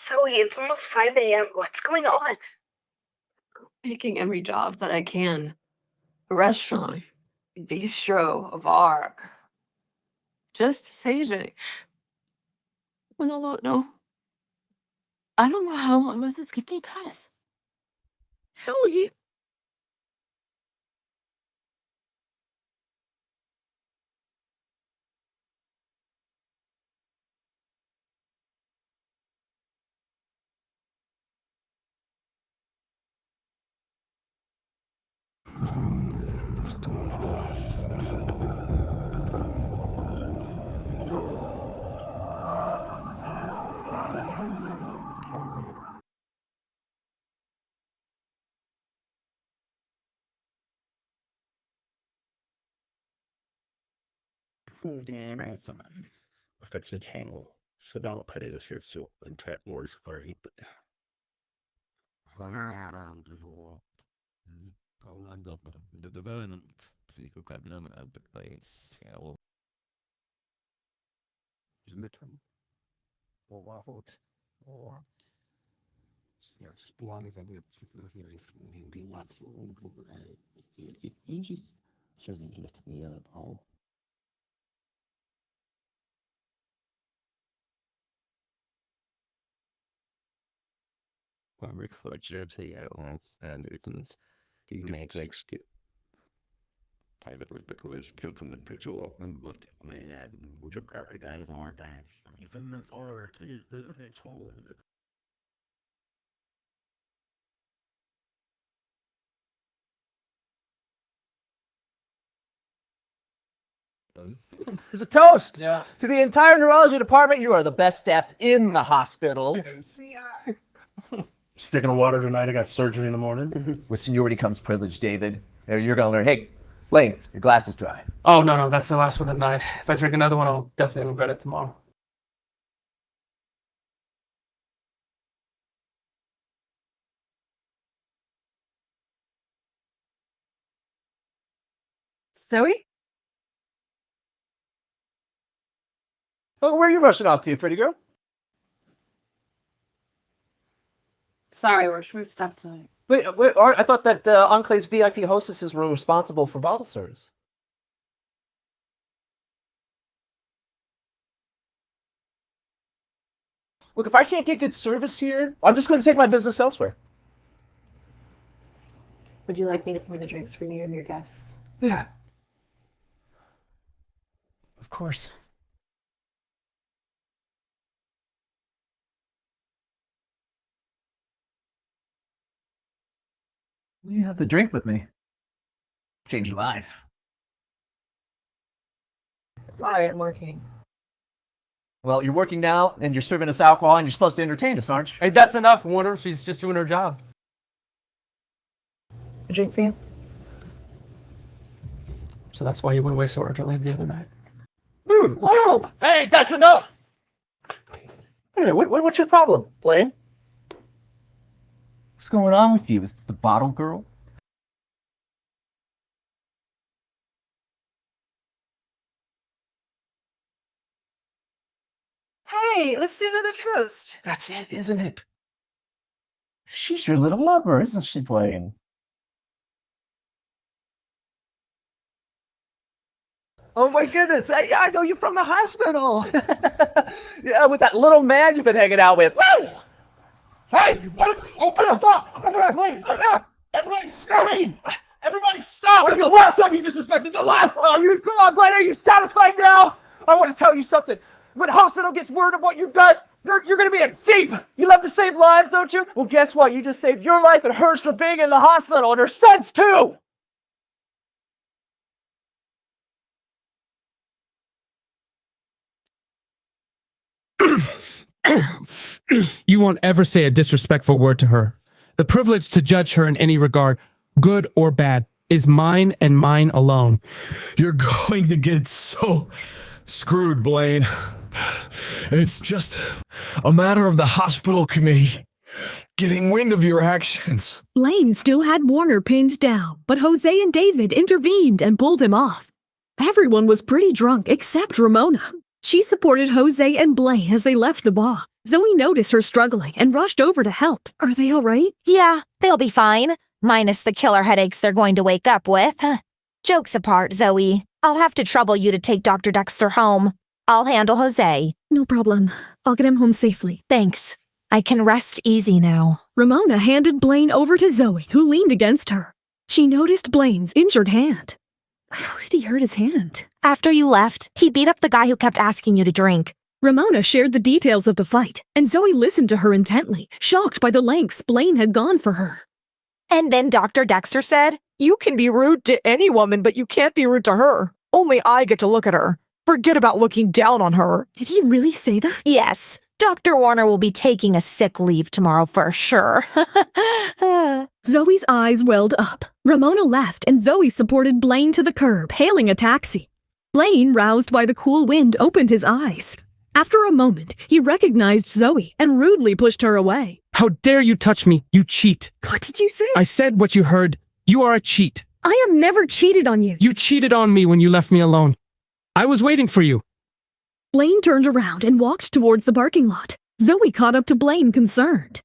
Zoe, it's almost 5 a.m. What's going on? Making every job that I can. A restaurant, a bistro, a bar. Just CJ. When I don't know. I don't know how long this is going to pass. Hell yeah. Damn, I've got the tangle. So don't put it here so and trap wars for it. But the development secret cabinet of the place. Yeah, well, isn't it? or waffles or yes, long as I get be lots easy. Certainly get to the home. Rick Fletcher, and it can make sex to private because children and picture and but man, would you carry guys aren't that? Even this order to It's a toast to the entire neurology department. You are the best staff in the hospital. Sticking of water tonight. I got surgery in the morning. With seniority comes privilege, David. You're gonna learn. Hey, Blaine, your glass is dry. Oh, no, that's the last one at night. If I drink another one, I'll definitely regret it tomorrow. Zoe? Oh, where are you rushing off to, pretty girl? Sorry, we're stop tonight. Wait, I thought that Enclave's VIP hostesses were responsible for bottle service. Look, if I can't get good service here, I'm just going to take my business elsewhere. Would you like me to pour the drinks for you and your guests? Yeah. Of course. You have to drink with me. Change your life. Sorry, I'm working. Well, you're working now, and you're serving us alcohol, and you're supposed to entertain us, aren't you? Hey, that's enough, Warner. She's just doing her job. A drink for you? So that's why you went away so urgently the other night. Oh, hey, that's enough! Hey, what's your problem, Blaine? What's going on with you? Is it the bottle girl? Hey, let's do another toast. That's it, isn't it? She's your little lover, isn't she, Blaine? Oh my goodness, I know you from the hospital. Yeah, with that little man you've been hanging out with. Woo! Hey, open the door! Everybody screaming! Everybody stop! What if the last time you disrespected the last one? You come on, Blaine, are you satisfied now? I want to tell you something. When hospital gets word of what you've done, you're going to be a thief. You love to save lives, don't you? Well, guess what? You just saved your life and hers from being in the hospital, and her son's too. You won't ever say a disrespectful word to her. The privilege to judge her in any regard, good or bad, is mine and mine alone. You're going to get so screwed, Blaine. It's just a matter of the hospital committee getting wind of your actions. Blaine still had Warner pinned down, but Jose and David intervened and pulled him off. Everyone was pretty drunk except Ramona. She supported Jose and Blaine as they left the bar. Zoe noticed her struggling and rushed over to help. Are they all right? Yeah, they'll be fine. Minus the killer headaches they're going to wake up with. Jokes apart, Zoe. I'll have to trouble you to take Dr. Dexter home. I'll handle Jose. No problem. I'll get him home safely. Thanks. I can rest easy now. Ramona handed Blaine over to Zoe, who leaned against her. She noticed Blaine's injured hand. How did he hurt his hand? After you left, he beat up the guy who kept asking you to drink. Ramona shared the details of the fight, and Zoe listened to her intently, shocked by the lengths Blaine had gone for her. And then Dr. Dexter said, "You can be rude to any woman, but you can't be rude to her. Only I get to look at her. Forget about looking down on her." Did he really say that? Yes. Dr. Warner will be taking a sick leave tomorrow for sure. Zoe's eyes welled up. Ramona left, and Zoe supported Blaine to the curb, hailing a taxi. Blaine, roused by the cool wind, opened his eyes. After a moment, he recognized Zoe and rudely pushed her away. How dare you touch me, you cheat! What did you say? I said what you heard. You are a cheat. I have never cheated on you. You cheated on me when you left me alone. I was waiting for you. Blaine turned around and walked towards the parking lot. Zoe caught up to Blaine, concerned.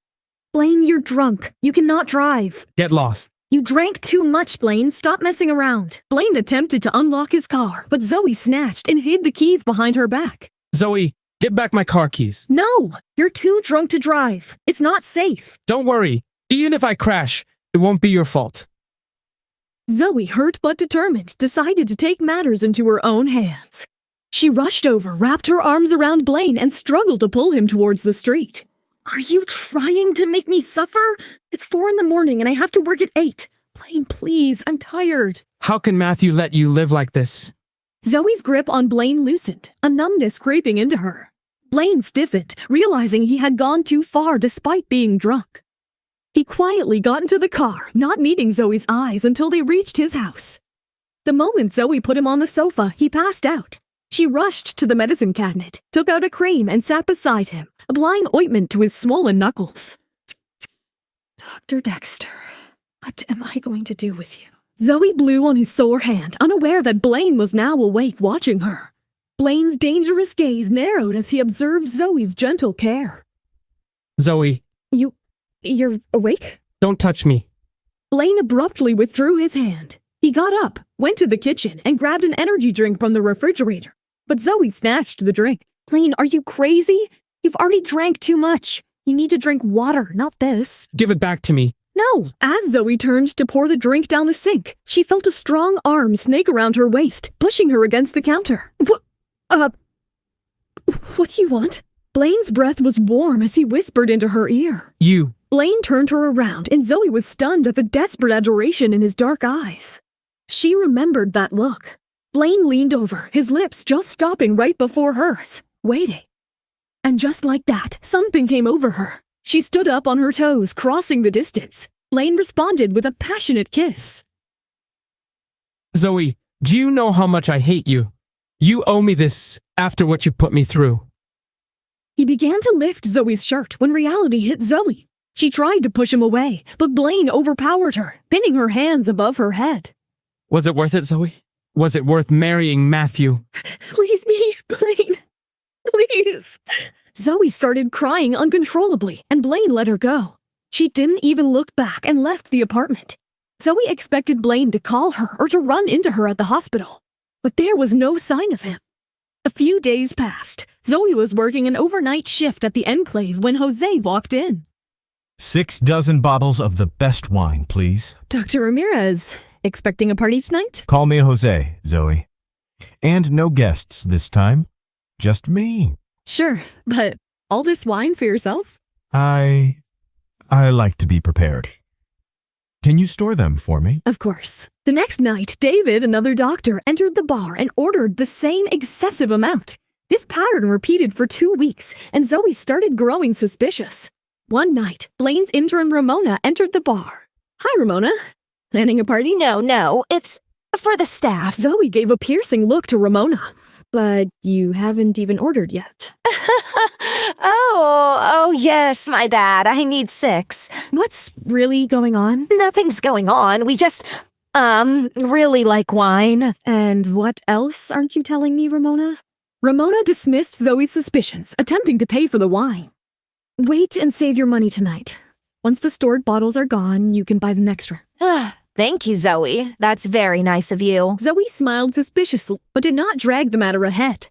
Blaine, you're drunk. You cannot drive. Get lost. You drank too much, Blaine. Stop messing around. Blaine attempted to unlock his car, but Zoe snatched and hid the keys behind her back. Zoe, get back my car keys. No, you're too drunk to drive. It's not safe. Don't worry. Even if I crash, it won't be your fault. Zoe, hurt but determined, decided to take matters into her own hands. She rushed over, wrapped her arms around Blaine, and struggled to pull him towards the street. Are you trying to make me suffer? It's 4 a.m. and I have to work at 8. Blaine, please, I'm tired. How can Matthew let you live like this? Zoe's grip on Blaine loosened, a numbness creeping into her. Blaine stiffened, realizing he had gone too far despite being drunk. He quietly got into the car, not meeting Zoe's eyes until they reached his house. The moment Zoe put him on the sofa, he passed out. She rushed to the medicine cabinet, took out a cream, and sat beside him, applying ointment to his swollen knuckles. Dr. Dexter, what am I going to do with you? Zoe blew on his sore hand, unaware that Blaine was now awake watching her. Blaine's dangerous gaze narrowed as he observed Zoe's gentle care. Zoe. You're awake? Don't touch me. Blaine abruptly withdrew his hand. He got up, went to the kitchen, and grabbed an energy drink from the refrigerator. But Zoe snatched the drink. Blaine, are you crazy? You've already drank too much. You need to drink water, not this. Give it back to me. No. As Zoe turned to pour the drink down the sink, she felt a strong arm snake around her waist, pushing her against the counter. What do you want? Blaine's breath was warm as he whispered into her ear. You. Blaine turned her around, and Zoe was stunned at the desperate adoration in his dark eyes. She remembered that look. Blaine leaned over, his lips just stopping right before hers, waiting. And just like that, something came over her. She stood up on her toes, crossing the distance. Blaine responded with a passionate kiss. Zoe, do you know how much I hate you? You owe me this after what you put me through. He began to lift Zoe's shirt when reality hit Zoe. She tried to push him away, but Blaine overpowered her, pinning her hands above her head. Was it worth it, Zoe? Was it worth marrying Matthew? Leave me, Blaine. Please. Zoe started crying uncontrollably, and Blaine let her go. She didn't even look back and left the apartment. Zoe expected Blaine to call her or to run into her at the hospital, but there was no sign of him. A few days passed. Zoe was working an overnight shift at the Enclave when Jose walked in. 6 dozen bottles of the best wine, please. Dr. Ramirez, expecting a party tonight? Call me Jose, Zoe. And no guests this time. Just me. Sure, but all this wine for yourself? I like to be prepared. Can you store them for me? Of course. The next night, David, another doctor, entered the bar and ordered the same excessive amount. This pattern repeated for 2 weeks, and Zoe started growing suspicious. One night, Blaine's intern Ramona entered the bar. Hi, Ramona. Planning a party? No, it's for the staff. Zoe gave a piercing look to Ramona. But you haven't even ordered yet. Oh, yes, my bad. I need 6. What's really going on? Nothing's going on. We just, really like wine. And what else aren't you telling me, Ramona? Ramona dismissed Zoe's suspicions, attempting to pay for the wine. Wait and save your money tonight. Once the stored bottles are gone, you can buy them extra. Thank you, Zoe. That's very nice of you. Zoe smiled suspiciously, but did not drag the matter ahead.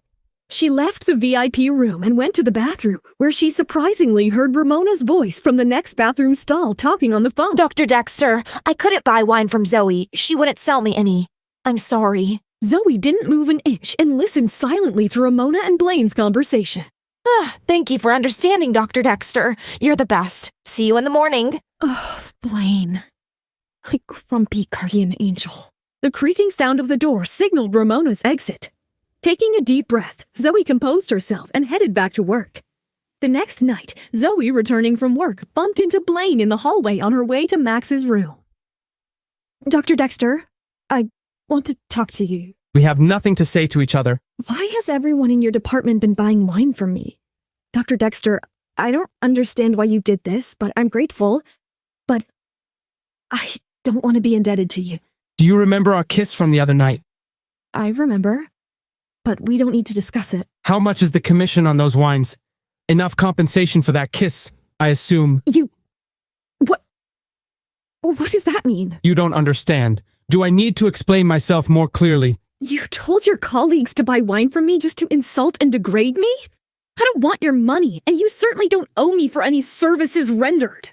She left the VIP room and went to the bathroom, where she surprisingly heard Ramona's voice from the next bathroom stall talking on the phone. Dr. Dexter, I couldn't buy wine from Zoe. She wouldn't sell me any. I'm sorry. Zoe didn't move an inch and listened silently to Ramona and Blaine's conversation. Thank you for understanding, Dr. Dexter. You're the best. See you in the morning. Oh, Blaine. My grumpy guardian angel. The creaking sound of the door signaled Ramona's exit. Taking a deep breath, Zoe composed herself and headed back to work. The next night, Zoe, returning from work, bumped into Blaine in the hallway on her way to Max's room. Dr. Dexter, I want to talk to you. We have nothing to say to each other. Why has everyone in your department been buying wine from me? Dr. Dexter, I don't understand why you did this, but I'm grateful. But I don't want to be indebted to you. Do you remember our kiss from the other night? I remember, but we don't need to discuss it. How much is the commission on those wines? Enough compensation for that kiss, I assume. What does that mean? You don't understand. Do I need to explain myself more clearly? You told your colleagues to buy wine from me just to insult and degrade me? I don't want your money, and you certainly don't owe me for any services rendered.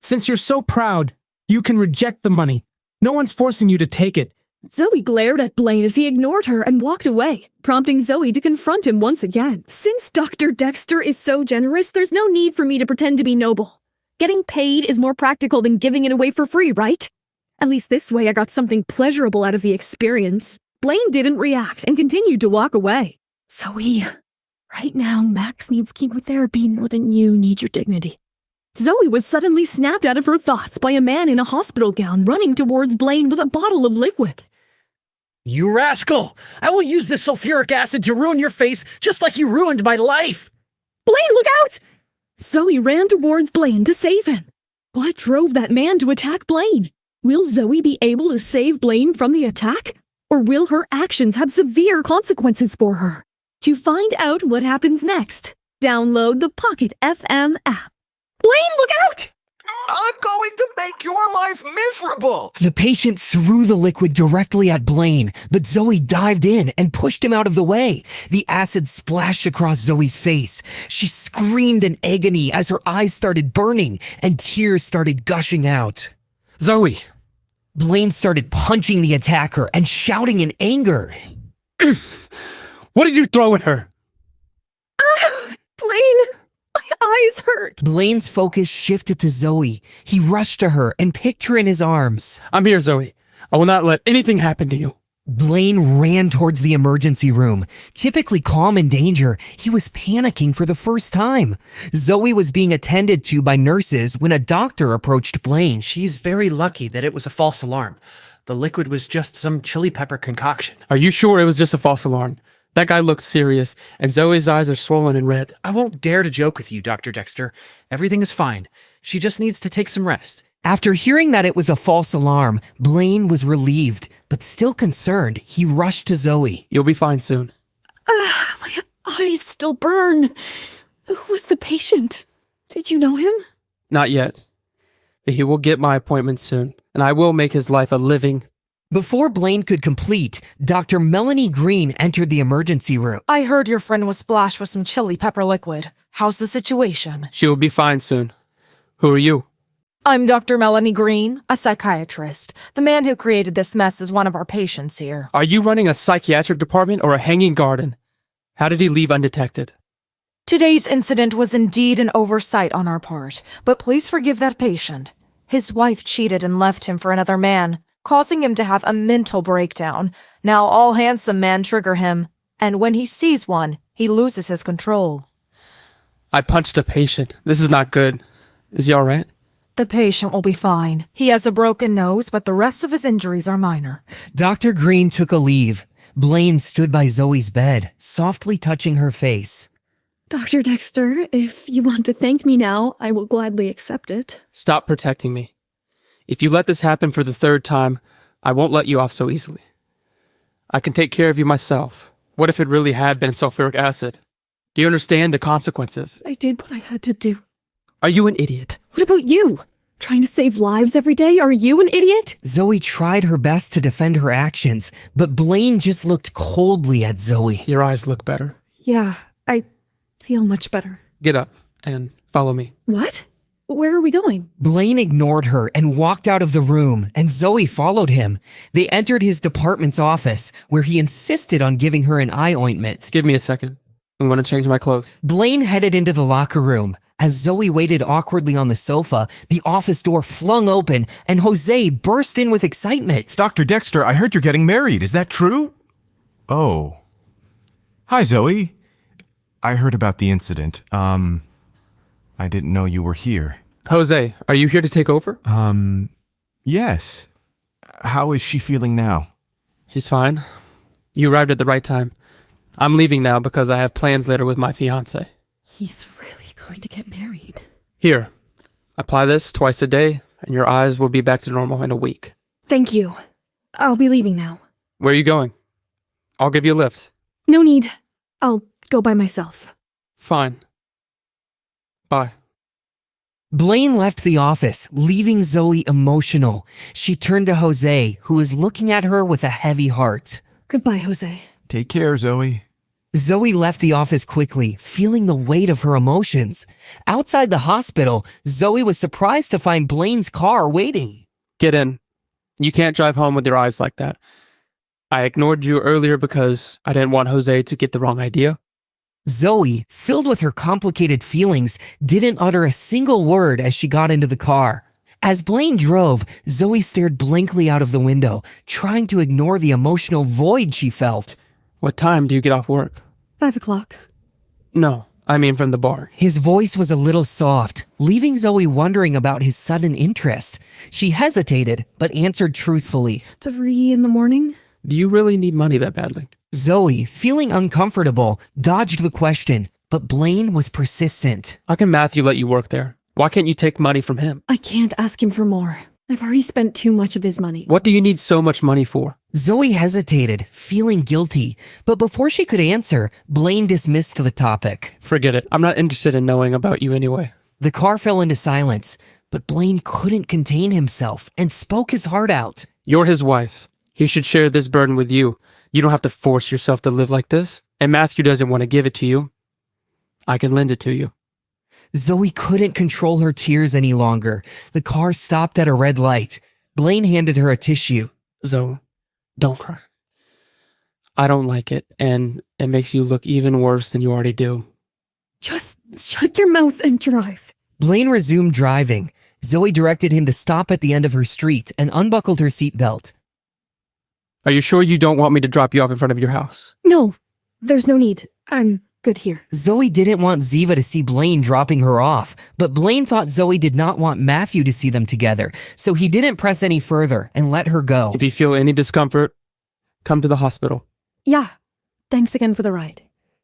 Since you're so proud, you can reject the money. No one's forcing you to take it. Zoe glared at Blaine as he ignored her and walked away, prompting Zoe to confront him once again. Since Dr. Dexter is so generous, there's no need for me to pretend to be noble. Getting paid is more practical than giving it away for free, right? At least this way I got something pleasurable out of the experience. Blaine didn't react and continued to walk away. Zoe, right now Max needs chemotherapy more than you need your dignity. Zoe was suddenly snapped out of her thoughts by a man in a hospital gown running towards Blaine with a bottle of liquid. You rascal! I will use this sulfuric acid to ruin your face just like you ruined my life! Blaine, look out! Zoe ran towards Blaine to save him. What drove that man to attack Blaine? Will Zoe be able to save Blaine from the attack? Or will her actions have severe consequences for her? To find out what happens next, download the Pocket FM app. Blaine, look out! I'm going to make your life miserable! The patient threw the liquid directly at Blaine, but Zoe dived in and pushed him out of the way. The acid splashed across Zoe's face. She screamed in agony as her eyes started burning and tears started gushing out. Zoe! Blaine started punching the attacker and shouting in anger. What did you throw at her? Blaine! My eyes hurt. Blaine's focus shifted to Zoe. He rushed to her and picked her in his arms. I'm here, Zoe. I will not let anything happen to you. Blaine ran towards the emergency room. Typically calm in danger, he was panicking for the first time. Zoe was being attended to by nurses when a doctor approached Blaine. She's very lucky that it was a false alarm. The liquid was just some chili pepper concoction. Are you sure it was just a false alarm? That guy looks serious, and Zoe's eyes are swollen and red. I won't dare to joke with you, Dr. Dexter. Everything is fine. She just needs to take some rest. After hearing that it was a false alarm, Blaine was relieved, but still concerned. He rushed to Zoe. You'll be fine soon. My eyes still burn. Who was the patient? Did you know him? Not yet. But he will get my appointment soon, and I will make his life a living. Before Blaine could complete, Dr. Melanie Green entered the emergency room. I heard your friend was splashed with some chili pepper liquid. How's the situation? She will be fine soon. Who are you? I'm Dr. Melanie Green, a psychiatrist. The man who created this mess is one of our patients here. Are you running a psychiatric department or a hanging garden? How did he leave undetected? Today's incident was indeed an oversight on our part, but please forgive that patient. His wife cheated and left him for another man, causing him to have a mental breakdown. Now all handsome men trigger him, and when he sees one, he loses his control. I punched a patient. This is not good. Is he all right? The patient will be fine. He has a broken nose, but the rest of his injuries are minor. Dr. Green took a leave. Blaine stood by Zoe's bed, softly touching her face. Dr. Dexter, if you want to thank me now, I will gladly accept it. Stop protecting me. If you let this happen for the third time, I won't let you off so easily. I can take care of you myself. What if it really had been sulfuric acid? Do you understand the consequences? I did what I had to do. Are you an idiot? What about you? Trying to save lives every day? Are you an idiot? Zoe tried her best to defend her actions, but Blaine just looked coldly at Zoe. Your eyes look better. Yeah, I feel much better. Get up and follow me. What? Where are we going? Blaine ignored her and walked out of the room, and Zoe followed him. They entered his department's office, where he insisted on giving her an eye ointment. Give me a second. I'm going to change my clothes. Blaine headed into the locker room. As Zoe waited awkwardly on the sofa, the office door flung open, and Jose burst in with excitement. Dr. Dexter, I heard you're getting married. Is that true? Oh. Hi, Zoe. I heard about the incident. I didn't know you were here. Jose, are you here to take over? Yes. How is she feeling now? She's fine. You arrived at the right time. I'm leaving now because I have plans later with my fiancé. He's really going to get married. Here, apply this twice a day, and your eyes will be back to normal in a week. Thank you. I'll be leaving now. Where are you going? I'll give you a lift. No need. I'll go by myself. Fine. Bye. Blaine left the office, leaving Zoe emotional. She turned to Jose, who was looking at her with a heavy heart. Goodbye, Jose. Take care, Zoe. Zoe left the office quickly, feeling the weight of her emotions. Outside the hospital, Zoe was surprised to find Blaine's car waiting. Get in. You can't drive home with your eyes like that. I ignored you earlier because I didn't want Jose to get the wrong idea. Zoe, filled with her complicated feelings, didn't utter a single word as she got into the car. As Blaine drove, Zoe stared blankly out of the window, trying to ignore the emotional void she felt. What time do you get off work? 5 o'clock. No, I mean from the bar. His voice was a little soft, leaving Zoe wondering about his sudden interest. She hesitated, but answered truthfully. 3 in the morning? Do you really need money that badly? Zoe, feeling uncomfortable, dodged the question, but Blaine was persistent. How can Matthew let you work there? Why can't you take money from him? I can't ask him for more. I've already spent too much of his money. What do you need so much money for? Zoe hesitated, feeling guilty, but before she could answer, Blaine dismissed the topic. Forget it. I'm not interested in knowing about you anyway. The car fell into silence, but Blaine couldn't contain himself and spoke his heart out. You're his wife. He should share this burden with you. You don't have to force yourself to live like this. And Matthew doesn't want to give it to you. I can lend it to you. Zoe couldn't control her tears any longer. The car stopped at a red light. Blaine handed her a tissue. Zoe, don't cry. I don't like it, and it makes you look even worse than you already do. Just shut your mouth and drive. Blaine resumed driving. Zoe directed him to stop at the end of her street and unbuckled her seatbelt. Are you sure you don't want me to drop you off in front of your house? No, there's no need. I'm good here. Zoe didn't want Ziva to see Blaine dropping her off, but Blaine thought Zoe did not want Matthew to see them together, so he didn't press any further and let her go. If you feel any discomfort, come to the hospital. Yeah, thanks again for the ride.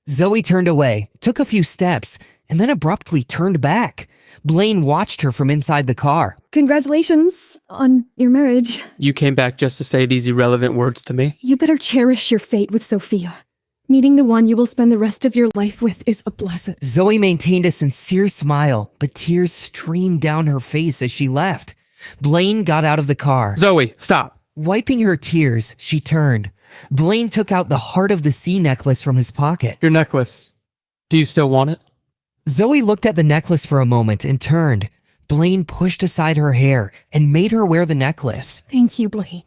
Zoe turned away, took a few steps, and then abruptly turned back. Blaine watched her from inside the car. Congratulations on your marriage. You came back just to say these irrelevant words to me? You better cherish your fate with Sophia. Meeting the one you will spend the rest of your life with is a blessing. Zoe maintained a sincere smile, but tears streamed down her face as she left. Blaine got out of the car. Zoe, stop. Wiping her tears, she turned. Blaine took out the Heart of the Sea necklace from his pocket. Your necklace. Do you still want it? Zoe looked at the necklace for a moment and turned. Blaine pushed aside her hair and made her wear the necklace. Thank you, Blaine.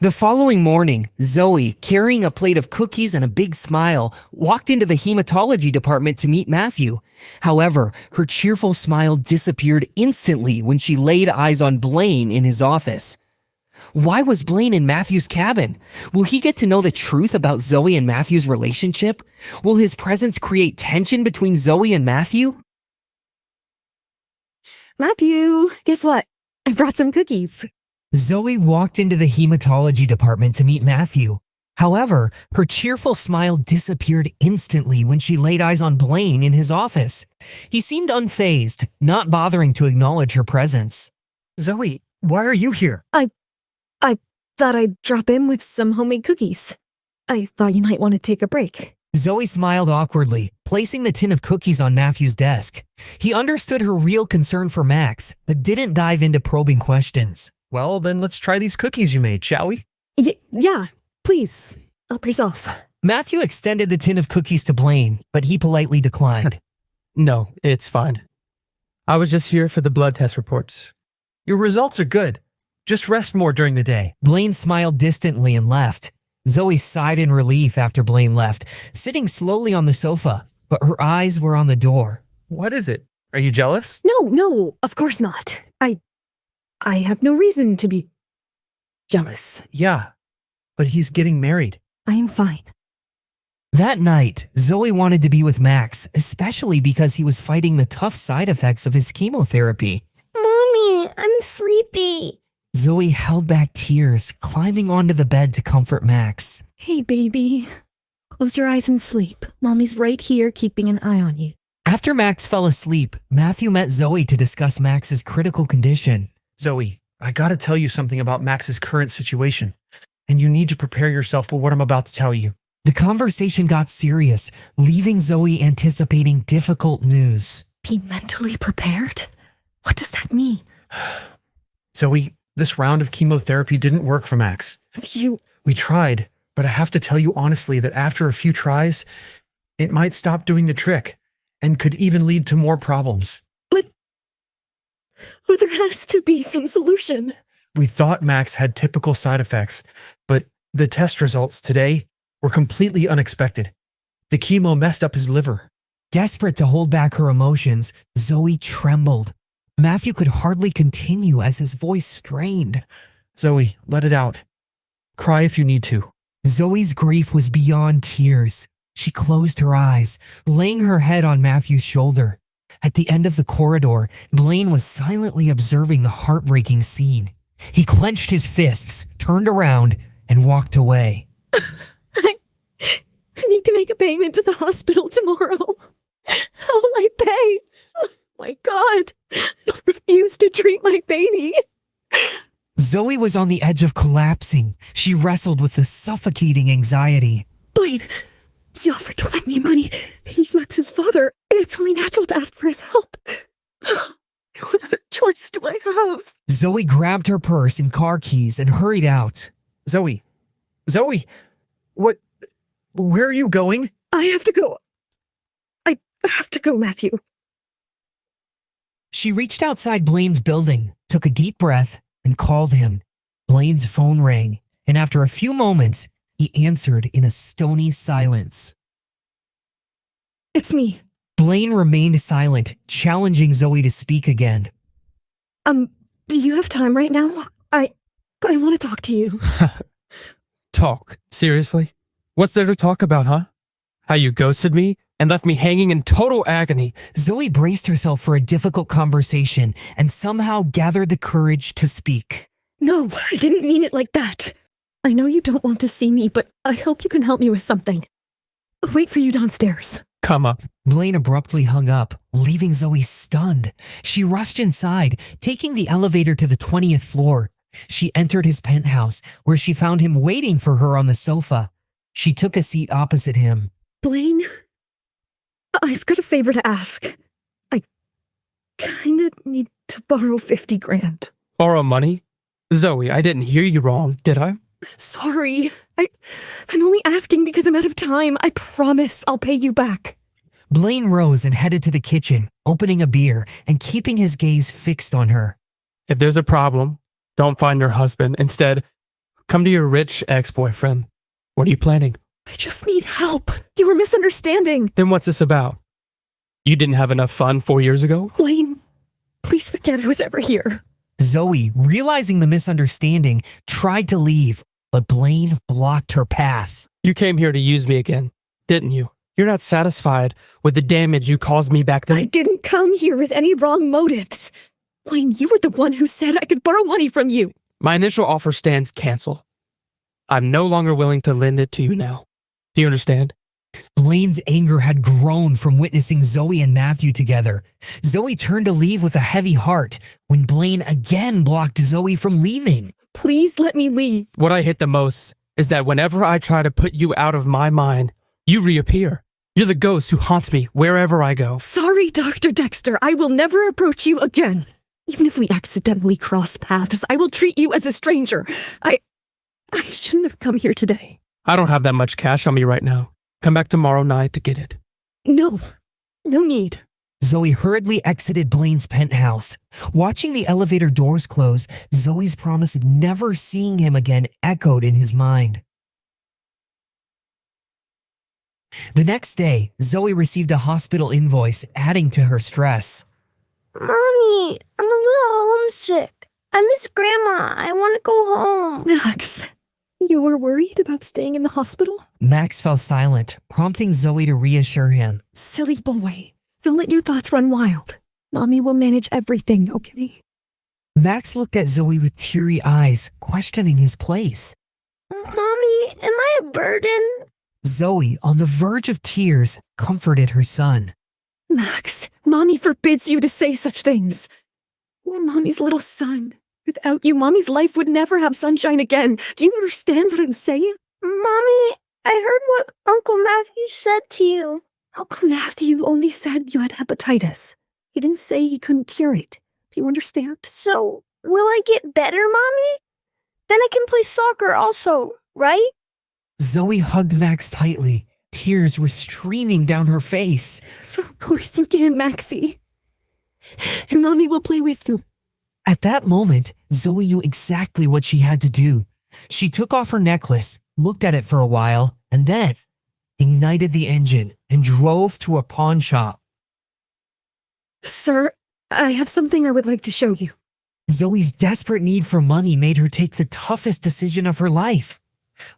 The following morning, Zoe, carrying a plate of cookies and a big smile, walked into the hematology department to meet Matthew. However, her cheerful smile disappeared instantly when she laid eyes on Blaine in his office. Why was Blaine in Matthew's cabin? Will he get to know the truth about Zoe and Matthew's relationship? Will his presence create tension between Zoe and Matthew? Matthew, guess what? I brought some cookies. Zoe walked into the hematology department to meet Matthew. However, her cheerful smile disappeared instantly when she laid eyes on Blaine in his office. He seemed unfazed, not bothering to acknowledge her presence. Zoe, why are you here? I thought I'd drop in with some homemade cookies. I thought you might want to take a break. Zoe smiled awkwardly, placing the tin of cookies on Matthew's desk. He understood her real concern for Max, but didn't dive into probing questions. Well, then let's try these cookies you made, shall we? Yeah, please. Help yourself. Matthew extended the tin of cookies to Blaine, but he politely declined. No, it's fine. I was just here for the blood test reports. Your results are good. Just rest more during the day. Blaine smiled distantly and left. Zoe sighed in relief after Blaine left, sitting slowly on the sofa, but her eyes were on the door. What is it? Are you jealous? No, of course not. I have no reason to be jealous. Yeah, but he's getting married. I am fine. That night, Zoe wanted to be with Max, especially because he was fighting the tough side effects of his chemotherapy. Mommy, I'm sleepy. Zoe held back tears, climbing onto the bed to comfort Max. Hey, baby. Close your eyes and sleep. Mommy's right here keeping an eye on you. After Max fell asleep, Matthew met Zoe to discuss Max's critical condition. Zoe, I gotta tell you something about Max's current situation, and you need to prepare yourself for what I'm about to tell you. The conversation got serious, leaving Zoe anticipating difficult news. Be mentally prepared? What does that mean? Zoe, this round of chemotherapy didn't work for Max. We tried, but I have to tell you honestly that after a few tries, it might stop doing the trick and could even lead to more problems. But there has to be some solution. We thought Max had typical side effects, but the test results today were completely unexpected. The chemo messed up his liver. Desperate to hold back her emotions, Zoe trembled. Matthew could hardly continue as his voice strained. Zoe, let it out. Cry if you need to. Zoe's grief was beyond tears. She closed her eyes, laying her head on Matthew's shoulder. At the end of the corridor, Blaine was silently observing the heartbreaking scene. He clenched his fists, turned around, and walked away. I need to make a payment to the hospital tomorrow. How will I pay? Oh my God. You'll refuse to treat my baby. Zoe was on the edge of collapsing. She wrestled with the suffocating anxiety. Blaine, he offered to lend me money. He's Max's father, and it's only natural to ask for his help. What other choice do I have? Zoe grabbed her purse and car keys and hurried out. Zoe, what? Where are you going? I have to go. I have to go, Matthew. She reached outside Blaine's building, took a deep breath, and called him. Blaine's phone rang, and after a few moments, he answered in a stony silence. It's me. Blaine remained silent, challenging Zoe to speak again. Do you have time right now? I want to talk to you. Talk? Seriously? What's there to talk about, huh? How you ghosted me and left me hanging in total agony. Zoe braced herself for a difficult conversation and somehow gathered the courage to speak. No, I didn't mean it like that. I know you don't want to see me, but I hope you can help me with something. I'll wait for you downstairs. Come up. Blaine abruptly hung up, leaving Zoe stunned. She rushed inside, taking the elevator to the 20th floor. She entered his penthouse, where she found him waiting for her on the sofa. She took a seat opposite him. Blaine, I've got a favor to ask. I kinda need to borrow 50 grand. Borrow money? Zoe, I didn't hear you wrong, did I? Sorry. I'm only asking because I'm out of time. I promise I'll pay you back. Blaine rose and headed to the kitchen, opening a beer and keeping his gaze fixed on her. If there's a problem, don't find your husband. Instead, come to your rich ex-boyfriend. What are you planning? I just need help. You were misunderstanding. Then what's this about? You didn't have enough fun 4 years ago? Blaine, please forget I was ever here. Zoe, realizing the misunderstanding, tried to leave, but Blaine blocked her path. You came here to use me again, didn't you? You're not satisfied with the damage you caused me back then? I didn't come here with any wrong motives. Blaine, you were the one who said I could borrow money from you. My initial offer stands cancel. I'm no longer willing to lend it to you now. Do you understand? Blaine's anger had grown from witnessing Zoe and Matthew together. Zoe turned to leave with a heavy heart when Blaine again blocked Zoe from leaving. Please let me leave. What I hate the most is that whenever I try to put you out of my mind, you reappear. You're the ghost who haunts me wherever I go. Sorry, Dr. Dexter. I will never approach you again. Even if we accidentally cross paths, I will treat you as a stranger. I shouldn't have come here today. I don't have that much cash on me right now. Come back tomorrow night to get it. No need. Zoe hurriedly exited Blaine's penthouse. Watching the elevator doors close, Zoe's promise of never seeing him again echoed in his mind. The next day, Zoe received a hospital invoice, adding to her stress. Mommy, I'm a little homesick. I miss Grandma. I want to go home. Max, you were worried about staying in the hospital? Max fell silent, prompting Zoe to reassure him. Silly boy. Don't let your thoughts run wild. Mommy will manage everything, okay? Max looked at Zoe with teary eyes, questioning his place. Mommy, am I a burden? Zoe, on the verge of tears, comforted her son. Max, Mommy forbids you to say such things. You're Mommy's little son. Without you, Mommy's life would never have sunshine again. Do you understand what I'm saying? Mommy, I heard what Uncle Matthew said to you. Uncle Matthew only said you had hepatitis. He didn't say he couldn't cure it. Do you understand? So, will I get better, Mommy? Then I can play soccer also, right? Zoe hugged Max tightly. Tears were streaming down her face. So of course you can, Maxie. And Mommy will play with you. At that moment, Zoe knew exactly what she had to do. She took off her necklace, looked at it for a while, and then ignited the engine and drove to a pawn shop. Sir, I have something I would like to show you. Zoe's desperate need for money made her take the toughest decision of her life.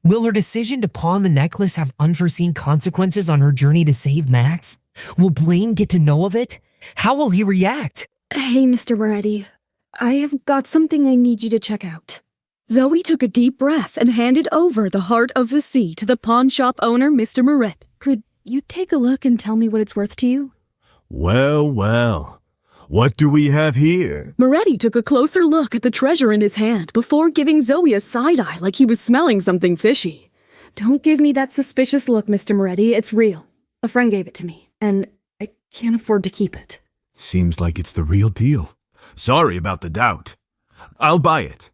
Will her decision to pawn the necklace have unforeseen consequences on her journey to save Max? Will Blaine get to know of it? How will he react? Hey, Mr. Moretti. I have got something I need you to check out. Zoe took a deep breath and handed over the heart of the sea to the pawn shop owner, Mr. Moretti. Could you take a look and tell me what it's worth to you? Well, well. What do we have here? Moretti took a closer look at the treasure in his hand before giving Zoe a side-eye like he was smelling something fishy. Don't give me that suspicious look, Mr. Moretti. It's real. A friend gave it to me, and I can't afford to keep it. Seems like it's the real deal. Sorry about the doubt. I'll buy it.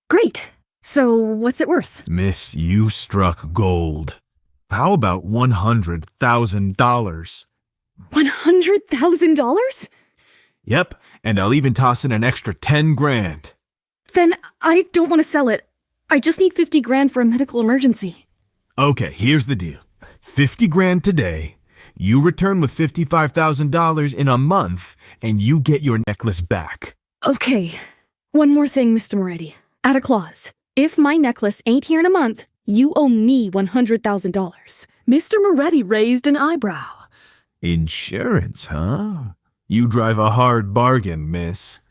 Great. So, what's it worth? Miss, you struck gold. How about $100,000? $100,000? Yep, and I'll even toss in an extra 10 grand. Then I don't want to sell it. I just need 50 grand for a medical emergency. Okay, here's the deal. 50 grand today, you return with $55,000 in a month, and you get your necklace back. Okay. One more thing, Mr. Moretti. Add a clause. If my necklace ain't here in a month, you owe me $100,000. Mr. Moretti raised an eyebrow. Insurance, huh? You drive a hard bargain, miss.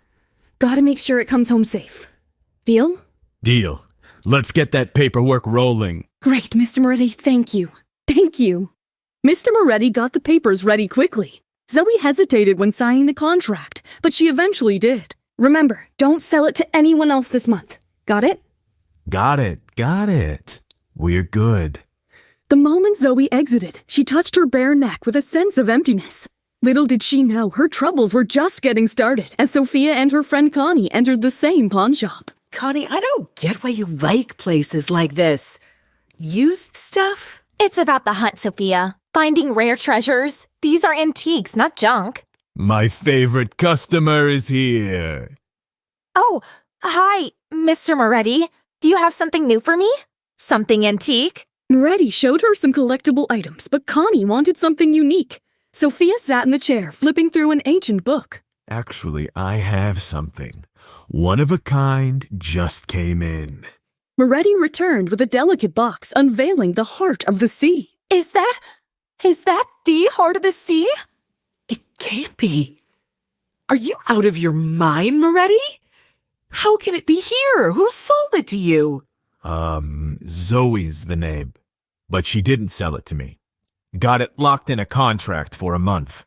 Gotta make sure it comes home safe. Deal? Deal. Let's get that paperwork rolling. Great, Mr. Moretti, thank you. Thank you. Mr. Moretti got the papers ready quickly. Zoe hesitated when signing the contract, but she eventually did. Remember, don't sell it to anyone else this month. Got it? Got it. We're good. The moment Zoe exited, she touched her bare neck with a sense of emptiness. Little did she know her troubles were just getting started as Sophia and her friend Connie entered the same pawn shop. Connie, I don't get why you like places like this. Used stuff? It's about the hunt, Sophia. Finding rare treasures. These are antiques, not junk. My favorite customer is here. Oh, hi, Mr. Moretti. Do you have something new for me? Something antique? Moretti showed her some collectible items, but Connie wanted something unique. Sophia sat in the chair, flipping through an ancient book. Actually, I have something. One of a kind just came in. Moretti returned with a delicate box, unveiling the heart of the sea. Is that the heart of the sea? It can't be. Are you out of your mind, Moretti? How can it be here? Who sold it to you? Zoe's the name. But she didn't sell it to me. Got it locked in a contract for a month.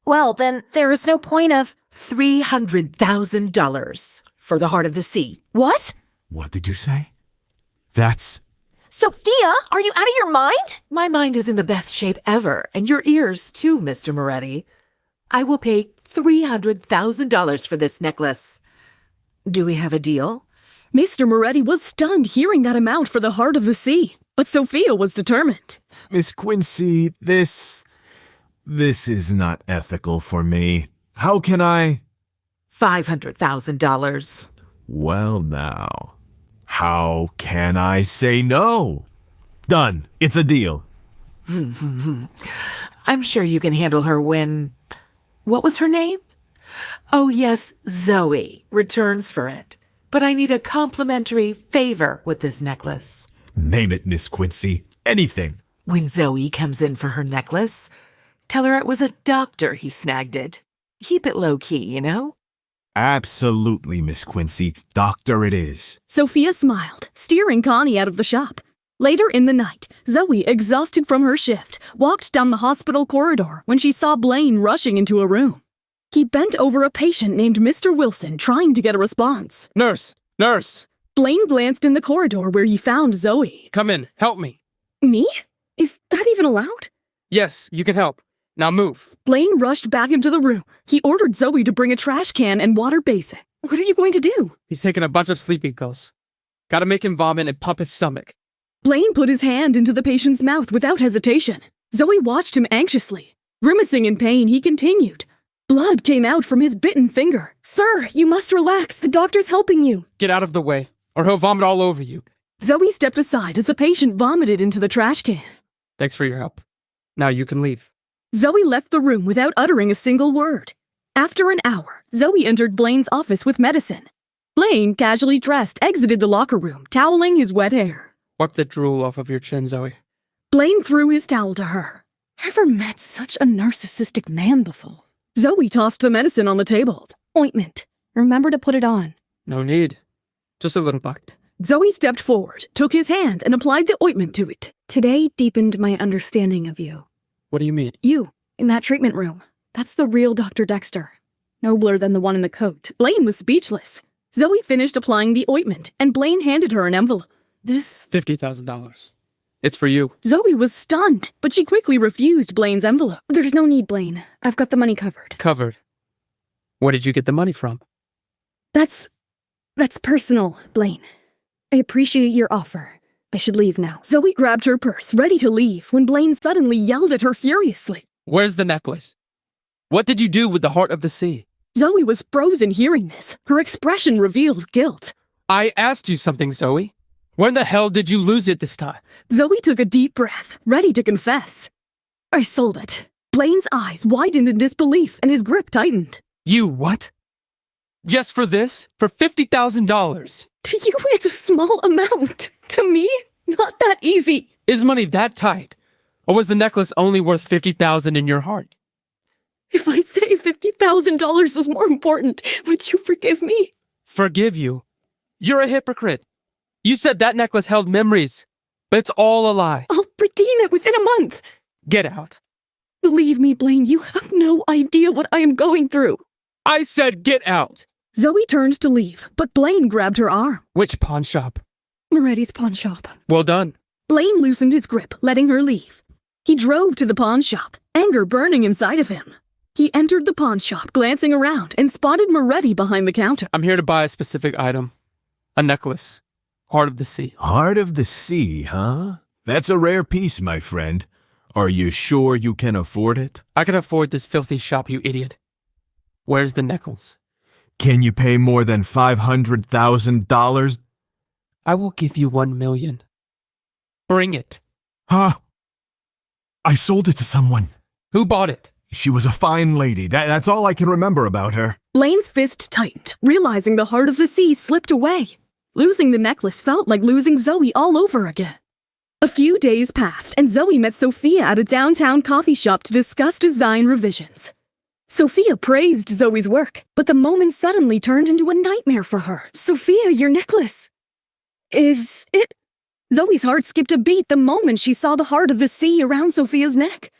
Well, then there is no point of... $300,000 for the heart of the sea. What? What did you say? That's Sophia, are you out of your mind? My mind is in the best shape ever, and your ears too, Mr. Moretti. I will pay $300,000 for this necklace. Do we have a deal? Mr. Moretti was stunned hearing that amount for the heart of the sea, but Sophia was determined. Miss Quincy, this is not ethical for me. How can I? $500,000. Well now, how can I say no? Done. It's a deal. I'm sure you can handle her when... What was her name? Oh, yes, Zoe returns for it. But I need a complimentary favor with this necklace. Name it, Miss Quincy. Anything. When Zoe comes in for her necklace, tell her it was a doctor who snagged it. Keep it low-key, you know? Absolutely, Miss Quincy. Doctor it is. Sophia smiled, steering Connie out of the shop. Later in the night, Zoe, exhausted from her shift, walked down the hospital corridor when she saw Blaine rushing into a room. He bent over a patient named Mr. Wilson, trying to get a response. Nurse! Nurse! Blaine glanced in the corridor where he found Zoe. Come in. Help me. Me? Is that even allowed? Yes, you can help. Now move. Blaine rushed back into the room. He ordered Zoe to bring a trash can and water basin. What are you going to do? He's taking a bunch of sleeping pills. Gotta make him vomit and pump his stomach. Blaine put his hand into the patient's mouth without hesitation. Zoe watched him anxiously. Grimacing in pain, he continued. Blood came out from his bitten finger. Sir, you must relax. The doctor's helping you. Get out of the way, or he'll vomit all over you. Zoe stepped aside as the patient vomited into the trash can. Thanks for your help. Now you can leave. Zoe left the room without uttering a single word. After an hour, Zoe entered Blaine's office with medicine. Blaine, casually dressed, exited the locker room, toweling his wet hair. Wipe the drool off of your chin, Zoe. Blaine threw his towel to her. Ever met such a narcissistic man before? Zoe tossed the medicine on the table. Ointment. Remember to put it on. No need. Just a little bite. Zoe stepped forward, took his hand, and applied the ointment to it. Today deepened my understanding of you. What do you mean? You, in that treatment room. That's the real Dr. Dexter. Nobler than the one in the coat. Blaine was speechless. Zoe finished applying the ointment, and Blaine handed her an envelope. This... $50,000. It's for you. Zoe was stunned, but she quickly refused Blaine's envelope. There's no need, Blaine. I've got the money covered. Covered. Where did you get the money from? That's personal, Blaine. I appreciate your offer. I should leave now. Zoe grabbed her purse, ready to leave, when Blaine suddenly yelled at her furiously. Where's the necklace? What did you do with the heart of the sea? Zoe was frozen hearing this. Her expression revealed guilt. I asked you something, Zoe. When the hell did you lose it this time? Zoe took a deep breath, ready to confess. I sold it. Blaine's eyes widened in disbelief, and his grip tightened. You what? Just for this? For $50,000? To you, it's a small amount. To me, not that easy. Is money that tight? Or was the necklace only worth $50,000 in your heart? If I say $50,000 was more important, would you forgive me? Forgive you? You're a hypocrite. You said that necklace held memories, but it's all a lie. I'll redeem it within a month. Get out. Believe me, Blaine, you have no idea what I am going through. I said get out. Zoe turned to leave, but Blaine grabbed her arm. Which pawn shop? Moretti's pawn shop. Well done. Blaine loosened his grip, letting her leave. He drove to the pawn shop, anger burning inside of him. He entered the pawn shop, glancing around, and spotted Moretti behind the counter. I'm here to buy a specific item. A necklace. Heart of the sea. Heart of the sea, huh? That's a rare piece, my friend. Are you sure you can afford it? I can afford this filthy shop, you idiot. Where's the necklace? Can you pay more than $500,000? I will give you $1 million. Bring it. Huh? I sold it to someone. Who bought it? She was a fine lady. That's all I can remember about her. Blaine's fist tightened, realizing the heart of the sea slipped away. Losing the necklace felt like losing Zoe all over again. A few days passed, and Zoe met Sophia at a downtown coffee shop to discuss design revisions. Sophia praised Zoe's work, but the moment suddenly turned into a nightmare for her. Sophia, your necklace. Is it? Zoe's heart skipped a beat the moment she saw the heart of the sea around Sophia's neck.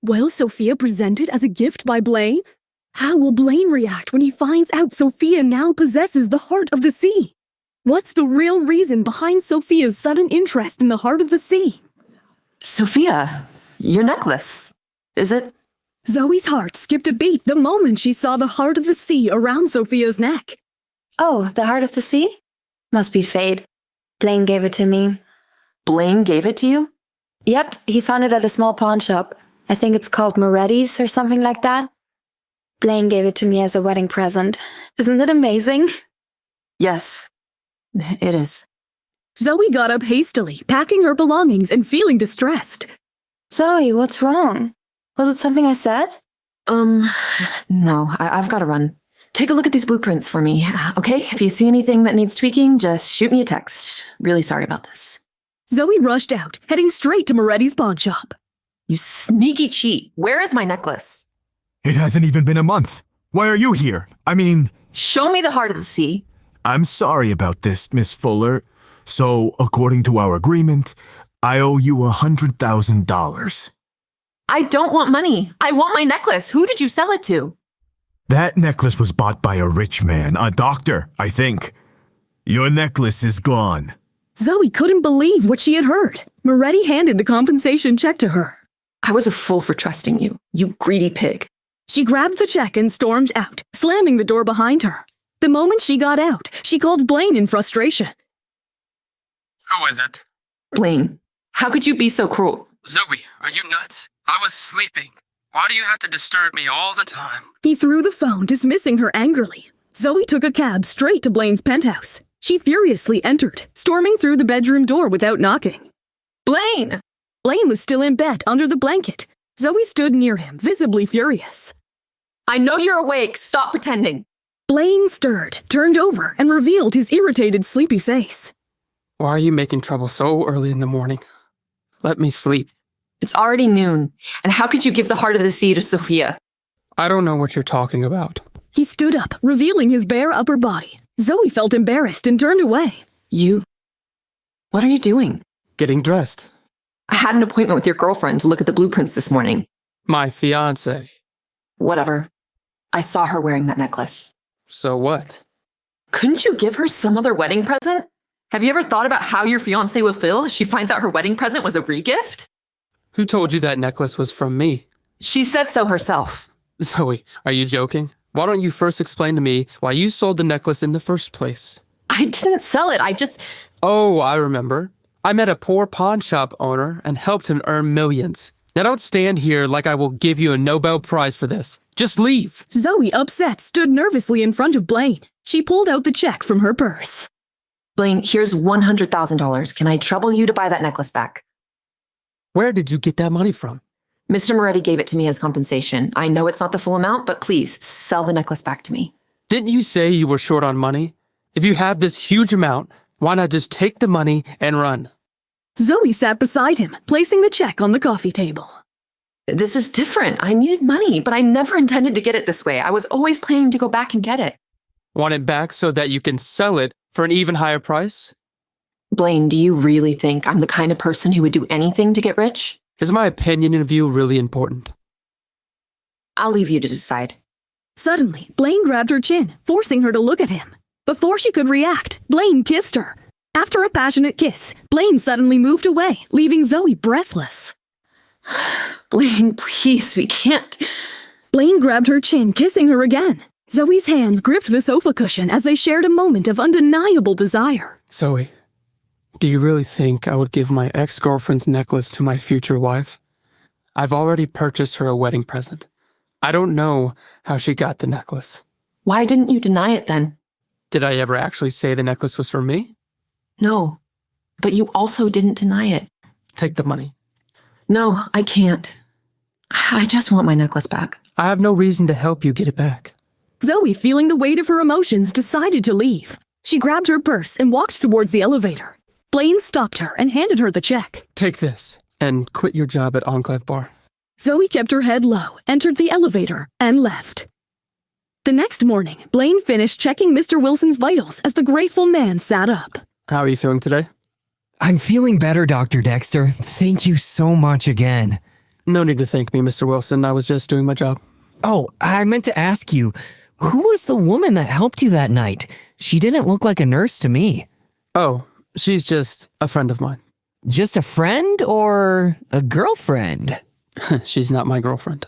Will Sophia present it as a gift by Blaine? How will Blaine react when he finds out Sophia now possesses the heart of the sea? What's the real reason behind Sophia's sudden interest in the heart of the sea? Sophia, your necklace. Is it? Zoe's heart skipped a beat the moment she saw the heart of the sea around Sophia's neck. Oh, the heart of the sea? Must be fate. Blaine gave it to me. Blaine gave it to you? Yep, he found it at a small pawn shop. I think it's called Moretti's or something like that. Blaine gave it to me as a wedding present. Isn't it amazing? Yes, it is. Zoe got up hastily, packing her belongings and feeling distressed. Zoe, what's wrong? Was it something I said? No, I've got to run. Take a look at these blueprints for me, okay? If you see anything that needs tweaking, just shoot me a text. Really sorry about this. Zoe rushed out, heading straight to Moretti's pawn shop. You sneaky cheat. Where is my necklace? It hasn't even been a month. Why are you here? I mean... Show me the heart of the sea. I'm sorry about this, Miss Fuller. So, according to our agreement, I owe you $100,000. I don't want money. I want my necklace. Who did you sell it to? That necklace was bought by a rich man, a doctor, I think. Your necklace is gone. Zoe couldn't believe what she had heard. Moretti handed the compensation check to her. I was a fool for trusting you, you greedy pig. She grabbed the check and stormed out, slamming the door behind her. The moment she got out, she called Blaine in frustration. Who is it? Blaine, how could you be so cruel? Zoe, are you nuts? I was sleeping. Why do you have to disturb me all the time? He threw the phone, dismissing her angrily. Zoe took a cab straight to Blaine's penthouse. She furiously entered, storming through the bedroom door without knocking. Blaine! Blaine was still in bed under the blanket. Zoe stood near him, visibly furious. I know you're awake. Stop pretending. Blaine stirred, turned over, and revealed his irritated, sleepy face. Why are you making trouble so early in the morning? Let me sleep. It's already noon. And how could you give the heart of the sea to Sophia? I don't know what you're talking about. He stood up, revealing his bare upper body. Zoe felt embarrassed and turned away. What are you doing? Getting dressed. I had an appointment with your girlfriend to look at the blueprints this morning. My fiancé. Whatever. I saw her wearing that necklace. So what? Couldn't you give her some other wedding present? Have you ever thought about how your fiancé will feel if she finds out her wedding present was a regift? Who told you that necklace was from me? She said so herself. Zoe, are you joking? Why don't you first explain to me why you sold the necklace in the first place? I didn't sell it, Oh, I remember. I met a poor pawn shop owner and helped him earn millions. Now don't stand here like I will give you a Nobel Prize for this. Just leave. Zoe, upset, stood nervously in front of Blaine. She pulled out the check from her purse. Blaine, here's $100,000. Can I trouble you to buy that necklace back? Where did you get that money from? Mr. Moretti gave it to me as compensation. I know it's not the full amount, but please, sell the necklace back to me. Didn't you say you were short on money? If you have this huge amount, why not just take the money and run? Zoe sat beside him, placing the check on the coffee table. This is different. I needed money, but I never intended to get it this way. I was always planning to go back and get it. Want it back so that you can sell it for an even higher price? Blaine, do you really think I'm the kind of person who would do anything to get rich? Is my opinion of you really important? I'll leave you to decide. Suddenly, Blaine grabbed her chin, forcing her to look at him. Before she could react, Blaine kissed her. After a passionate kiss, Blaine suddenly moved away, leaving Zoe breathless. Blaine, please, we can't. Blaine grabbed her chin, kissing her again. Zoe's hands gripped the sofa cushion as they shared a moment of undeniable desire. Zoe, do you really think I would give my ex-girlfriend's necklace to my future wife? I've already purchased her a wedding present. I don't know how she got the necklace. Why didn't you deny it then? Did I ever actually say the necklace was for me? No, but you also didn't deny it. Take the money. No, I can't. I just want my necklace back. I have no reason to help you get it back. Zoe, feeling the weight of her emotions, decided to leave. She grabbed her purse and walked towards the elevator. Blaine stopped her and handed her the check. Take this and quit your job at Enclave Bar. Zoe kept her head low, entered the elevator, and left. The next morning, Blaine finished checking Mr. Wilson's vitals as the grateful man sat up. How are you feeling today? I'm feeling better, Dr. Dexter. Thank you so much again. No need to thank me, Mr. Wilson. I was just doing my job. Oh, I meant to ask you, Who was the woman that helped you that night? She didn't look like a nurse to me. Oh, she's just a friend of mine. Just a friend or a girlfriend? She's not my girlfriend.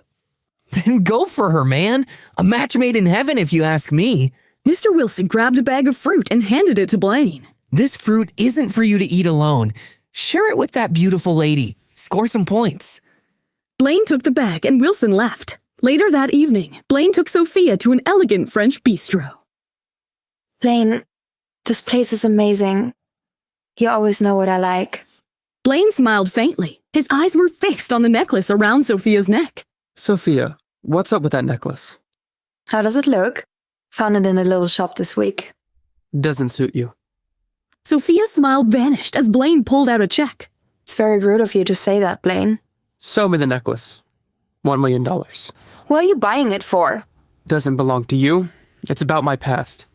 Then go for her, man. A match made in heaven, if you ask me. Mr. Wilson grabbed a bag of fruit and handed it to Blaine. This fruit isn't for you to eat alone. Share it with that beautiful lady. Score some points. Blaine took the bag and Wilson left. Later that evening, Blaine took Sophia to an elegant French bistro. Blaine, this place is amazing. You always know what I like. Blaine smiled faintly. His eyes were fixed on the necklace around Sophia's neck. Sophia, what's up with that necklace? How does it look? Found it in a little shop this week. Doesn't suit you. Sophia's smile vanished as Blaine pulled out a check. It's very rude of you to say that, Blaine. Sell me the necklace. $1 million. What are you buying it for? Doesn't belong to you. It's about my past.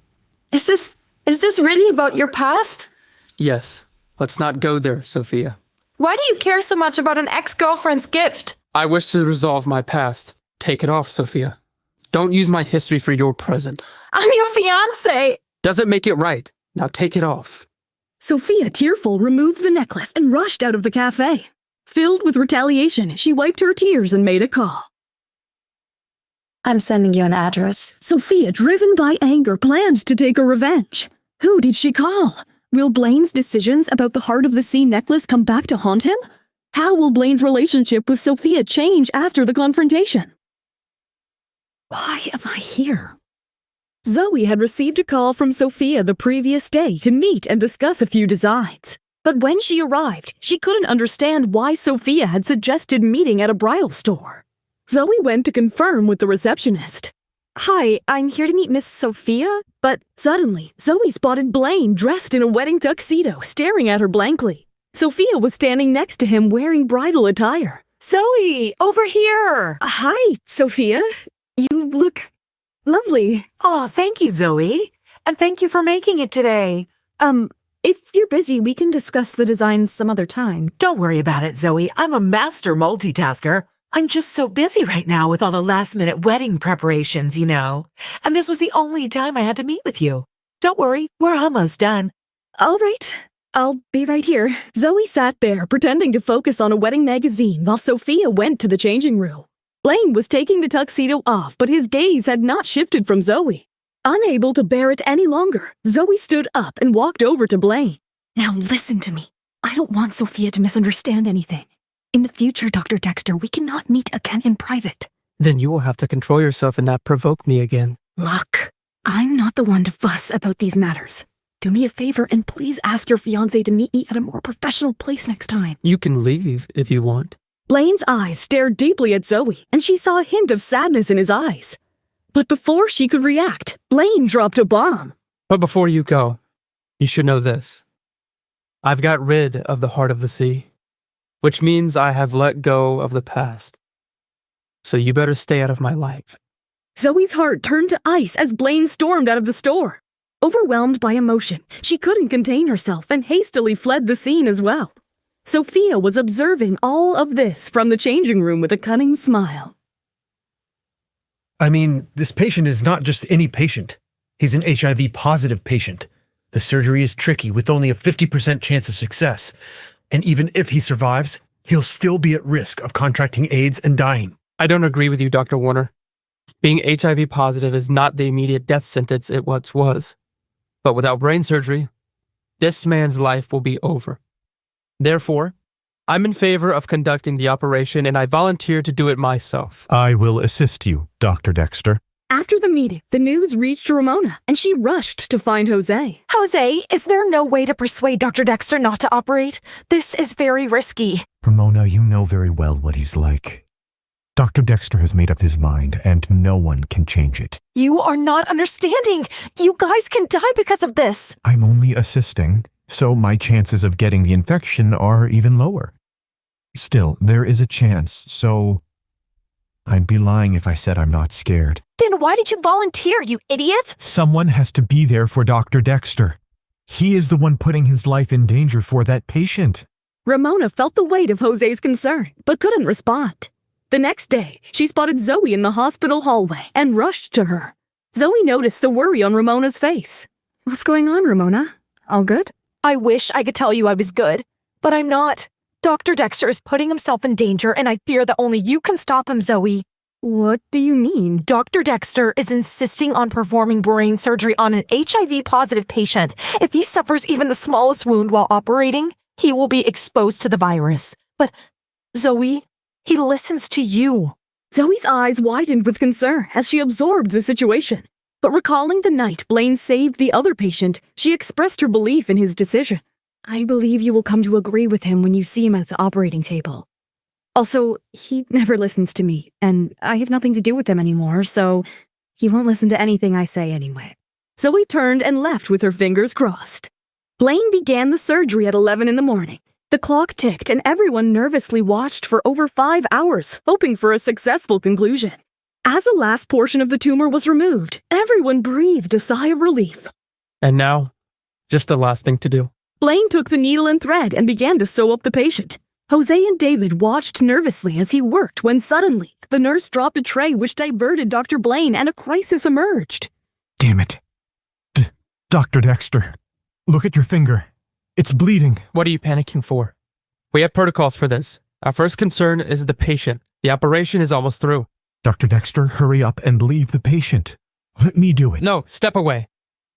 Is this really about your past? Yes. Let's not go there, Sophia. Why do you care so much about an ex-girlfriend's gift? I wish to resolve my past. Take it off, Sophia. Don't use my history for your present. I'm your fiancé. Doesn't make it right. Now take it off. Sophia, tearful, removed the necklace and rushed out of the cafe. Filled with retaliation, she wiped her tears and made a call. I'm sending you an address. Sophia, driven by anger, planned to take a revenge. Who did she call? Will Blaine's decisions about the Heart of the Sea necklace come back to haunt him? How will Blaine's relationship with Sophia change after the confrontation? Why am I here? Zoe had received a call from Sophia the previous day to meet and discuss a few designs. But when she arrived, she couldn't understand why Sophia had suggested meeting at a bridal store. Zoe went to confirm with the receptionist. Hi, I'm here to meet Miss Sophia, but suddenly, Zoe spotted Blaine dressed in a wedding tuxedo, staring at her blankly. Sophia was standing next to him wearing bridal attire. Zoe, over here. Hi, Sophia. You look lovely. Oh, thank you, Zoe. And thank you for making it today. If you're busy, we can discuss the designs some other time. Don't worry about it, Zoe. I'm a master multitasker. I'm just so busy right now with all the last-minute wedding preparations, you know. And this was the only time I had to meet with you. Don't worry, we're almost done. All right. I'll be right here. Zoe sat there, pretending to focus on a wedding magazine while Sophia went to the changing room. Blaine was taking the tuxedo off, but his gaze had not shifted from Zoe. Unable to bear it any longer, Zoe stood up and walked over to Blaine. Now listen to me. I don't want Sophia to misunderstand anything. In the future, Dr. Dexter, we cannot meet again in private. Then you will have to control yourself and not provoke me again. Look, I'm not the one to fuss about these matters. Do me a favor and please ask your fiancé to meet me at a more professional place next time. You can leave if you want. Blaine's eyes stared deeply at Zoe, and she saw a hint of sadness in his eyes. But before she could react, Blaine dropped a bomb. But before you go, you should know this. I've got rid of the Heart of the Sea, which means I have let go of the past. So you better stay out of my life. Zoe's heart turned to ice as Blaine stormed out of the store. Overwhelmed by emotion, she couldn't contain herself and hastily fled the scene as well. Sophia was observing all of this from the changing room with a cunning smile. I mean, this patient is not just any patient. He's an HIV-positive patient. The surgery is tricky with only a 50% chance of success. And even if he survives, he'll still be at risk of contracting AIDS and dying. I don't agree with you, Dr. Warner. Being HIV positive is not the immediate death sentence it once was. But without brain surgery, this man's life will be over. Therefore, I'm in favor of conducting the operation and I volunteer to do it myself. I will assist you, Dr. Dexter. After the meeting, the news reached Ramona, and she rushed to find Jose. Jose, is there no way to persuade Dr. Dexter not to operate? This is very risky. Ramona, you know very well what he's like. Dr. Dexter has made up his mind, and no one can change it. You are not understanding. You guys can die because of this. I'm only assisting, so my chances of getting the infection are even lower. Still, there is a chance, so I'd be lying if I said I'm not scared. Then why did you volunteer, you idiot? Someone has to be there for Dr. Dexter. He is the one putting his life in danger for that patient. Ramona felt the weight of Jose's concern, but couldn't respond. The next day, she spotted Zoe in the hospital hallway and rushed to her. Zoe noticed the worry on Ramona's face. What's going on, Ramona? All good? I wish I could tell you I was good, but I'm not. Dr. Dexter is putting himself in danger, and I fear that only you can stop him, Zoe. What do you mean? Dr. Dexter is insisting on performing brain surgery on an HIV-positive patient. If he suffers even the smallest wound while operating, he will be exposed to the virus. But, Zoe, he listens to you. Zoe's eyes widened with concern as she absorbed the situation. But recalling the night Blaine saved the other patient, she expressed her belief in his decision. I believe you will come to agree with him when you see him at the operating table. Also, he never listens to me, and I have nothing to do with him anymore, so he won't listen to anything I say anyway. Zoe turned and left with her fingers crossed. Blaine began the surgery at 11 in the morning. The clock ticked, and everyone nervously watched for over 5 hours, hoping for a successful conclusion. As the last portion of the tumor was removed, everyone breathed a sigh of relief. And now, just the last thing to do. Blaine took the needle and thread and began to sew up the patient. Jose and David watched nervously as he worked when suddenly the nurse dropped a tray which diverted Dr. Blaine and a crisis emerged. Damn it. Dr. Dexter, look at your finger. It's bleeding. What are you panicking for? We have protocols for this. Our first concern is the patient. The operation is almost through. Dr. Dexter, hurry up and leave the patient. Let me do it. No, step away.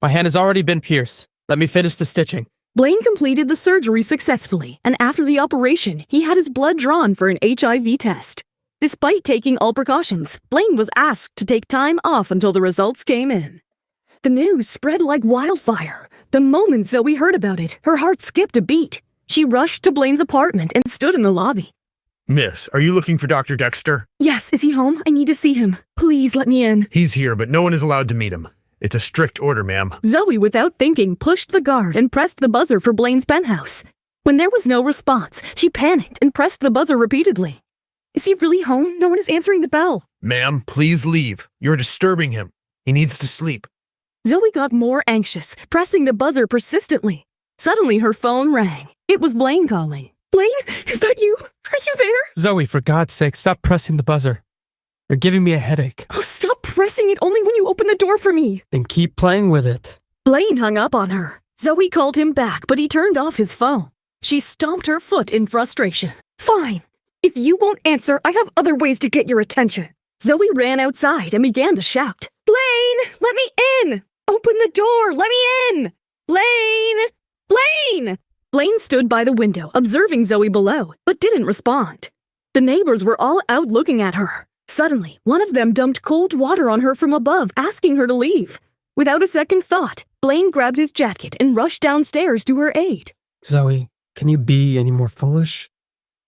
My hand has already been pierced. Let me finish the stitching. Blaine completed the surgery successfully, and after the operation, he had his blood drawn for an HIV test. Despite taking all precautions, Blaine was asked to take time off until the results came in. The news spread like wildfire. The moment Zoe heard about it, her heart skipped a beat. She rushed to Blaine's apartment and stood in the lobby. Miss, are you looking for Dr. Dexter? Yes, is he home? I need to see him. Please let me in. He's here, but no one is allowed to meet him. It's a strict order, ma'am. Zoe, without thinking, pushed the guard and pressed the buzzer for Blaine's penthouse. When there was no response, she panicked and pressed the buzzer repeatedly. Is he really home? No one is answering the bell. Ma'am, please leave. You're disturbing him. He needs to sleep. Zoe got more anxious, pressing the buzzer persistently. Suddenly, her phone rang. It was Blaine calling. Blaine, is that you? Are you there? Zoe, for God's sake, stop pressing the buzzer. You're giving me a headache. Oh, stop pressing it only when you open the door for me. Then keep playing with it. Blaine hung up on her. Zoe called him back, but he turned off his phone. She stomped her foot in frustration. Fine. If you won't answer, I have other ways to get your attention. Zoe ran outside and began to shout. Blaine, let me in! Open the door, let me in! Blaine! Blaine! Blaine stood by the window, observing Zoe below, but didn't respond. The neighbors were all out looking at her. Suddenly, one of them dumped cold water on her from above, asking her to leave. Without a second thought, Blaine grabbed his jacket and rushed downstairs to her aid. Zoe, can you be any more foolish?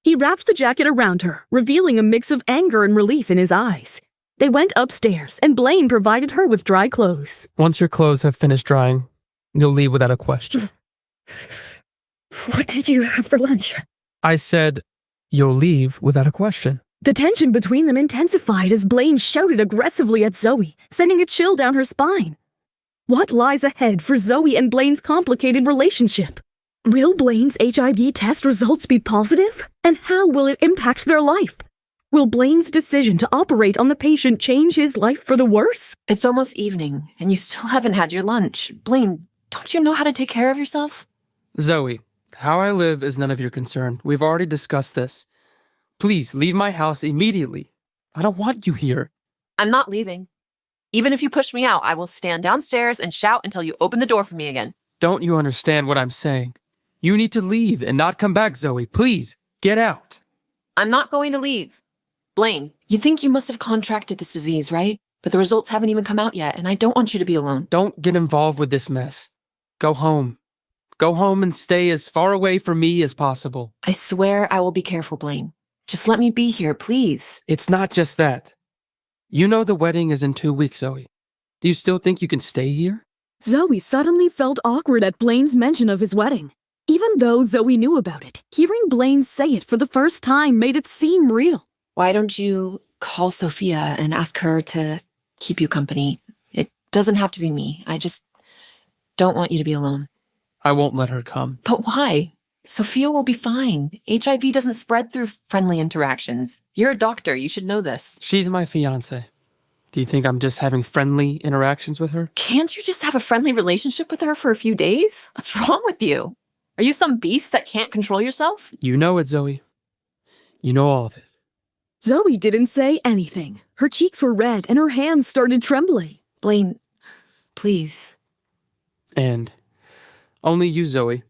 He wrapped the jacket around her, revealing a mix of anger and relief in his eyes. They went upstairs, and Blaine provided her with dry clothes. Once your clothes have finished drying, you'll leave without a question. What did you have for lunch? I said, you'll leave without a question. The tension between them intensified as Blaine shouted aggressively at Zoe, sending a chill down her spine. What lies ahead for Zoe and Blaine's complicated relationship? Will Blaine's HIV test results be positive? And how will it impact their life? Will Blaine's decision to operate on the patient change his life for the worse? It's almost evening, and you still haven't had your lunch. Blaine, don't you know how to take care of yourself? Zoe, how I live is none of your concern. We've already discussed this. Please, leave my house immediately. I don't want you here. I'm not leaving. Even if you push me out, I will stand downstairs and shout until you open the door for me again. Don't you understand what I'm saying? You need to leave and not come back, Zoe. Please, get out. I'm not going to leave. Blaine, you think you must have contracted this disease, right? But the results haven't even come out yet, and I don't want you to be alone. Don't get involved with this mess. Go home. Go home and stay as far away from me as possible. I swear I will be careful, Blaine. Just let me be here, please. It's not just that. You know the wedding is in 2 weeks, Zoe. Do you still think you can stay here? Zoe suddenly felt awkward at Blaine's mention of his wedding. Even though Zoe knew about it, hearing Blaine say it for the first time made it seem real. Why don't you call Sophia and ask her to keep you company? It doesn't have to be me. I just don't want you to be alone. I won't let her come. But why? Sophia will be fine. HIV doesn't spread through friendly interactions. You're a doctor. You should know this. She's my fiancé. Do you think I'm just having friendly interactions with her? Can't you just have a friendly relationship with her for a few days? What's wrong with you? Are you some beast that can't control yourself? You know it, Zoe. You know all of it. Zoe didn't say anything. Her cheeks were red and her hands started trembling. Blaine, please. And only you, Zoe,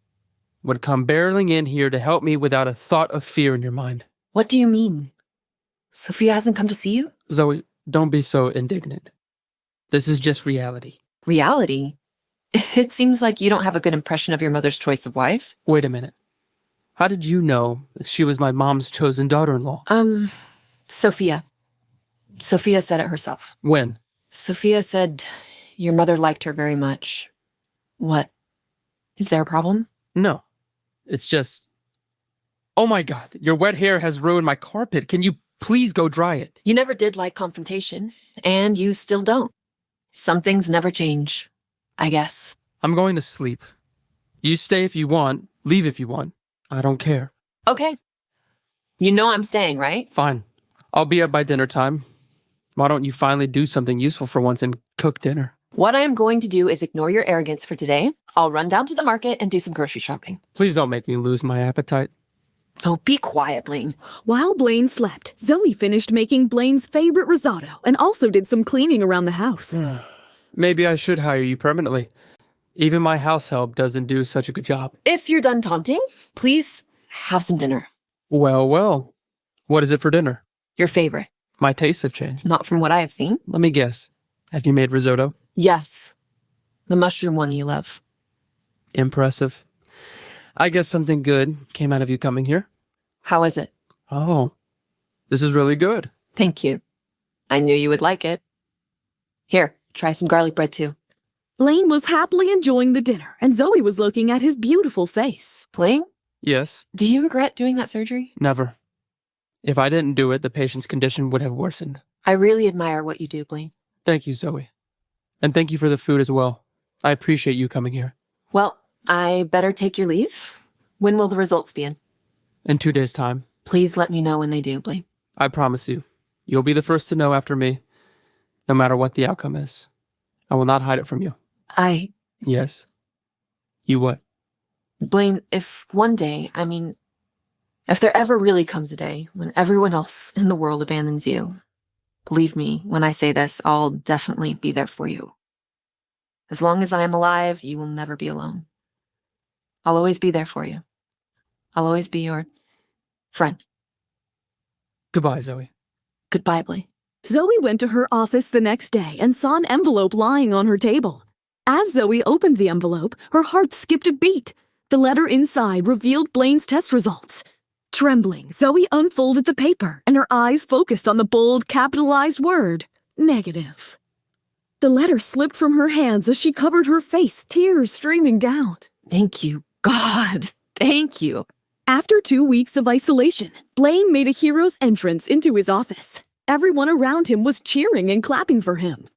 would come barreling in here to help me without a thought of fear in your mind. What do you mean? Sophia hasn't come to see you? Zoe, don't be so indignant. This is just reality. Reality? It seems like you don't have a good impression of your mother's choice of wife. Wait a minute. How did you know that she was my mom's chosen daughter-in-law? Sophia. Sophia said it herself. When? Sophia said your mother liked her very much. What? Is there a problem? No. It's just... Oh my God, your wet hair has ruined my carpet. Can you please go dry it? You never did like confrontation, and you still don't. Some things never change, I guess. I'm going to sleep. You stay if you want, leave if you want. I don't care. Okay. You know I'm staying, right? Fine. I'll be up by dinner time. Why don't you finally do something useful for once and cook dinner? What I am going to do is ignore your arrogance for today. I'll run down to the market and do some grocery shopping. Please don't make me lose my appetite. Oh, be quiet, Blaine. While Blaine slept, Zoe finished making Blaine's favorite risotto and also did some cleaning around the house. Maybe I should hire you permanently. Even my house help doesn't do such a good job. If you're done taunting, please have some dinner. Well, well. What is it for dinner? Your favorite. My tastes have changed. Not from what I have seen. Let me guess. Have you made risotto? Yes. The mushroom one you love. Impressive. I guess something good came out of you coming here. How is it? Oh, this is really good. Thank you. I knew you would like it. Here, try some garlic bread too. Blaine was happily enjoying the dinner, and Zoe was looking at his beautiful face. Blaine? Yes? Do you regret doing that surgery? Never. If I didn't do it, the patient's condition would have worsened. I really admire what you do, Blaine. Thank you, Zoe. And thank you for the food as well. I appreciate you coming here. Well, I better take your leave. When will the results be in? In 2 days' time. Please let me know when they do, Blaine. I promise you. You'll be the first to know after me, no matter what the outcome is. I will not hide it from you. Yes? You what? Blaine, if one day, if there ever really comes a day when everyone else in the world abandons you, believe me, when I say this, I'll definitely be there for you. As long as I am alive, you will never be alone. I'll always be there for you. I'll always be your friend. Goodbye, Zoe. Goodbye, Blaine. Zoe went to her office the next day and saw an envelope lying on her table. As Zoe opened the envelope, her heart skipped a beat. The letter inside revealed Blaine's test results. Trembling, Zoe unfolded the paper, and her eyes focused on the bold, capitalized word, negative. The letter slipped from her hands as she covered her face, tears streaming down. Thank you, God. Thank you. After 2 weeks of isolation, Blaine made a hero's entrance into his office. Everyone around him was cheering and clapping for him.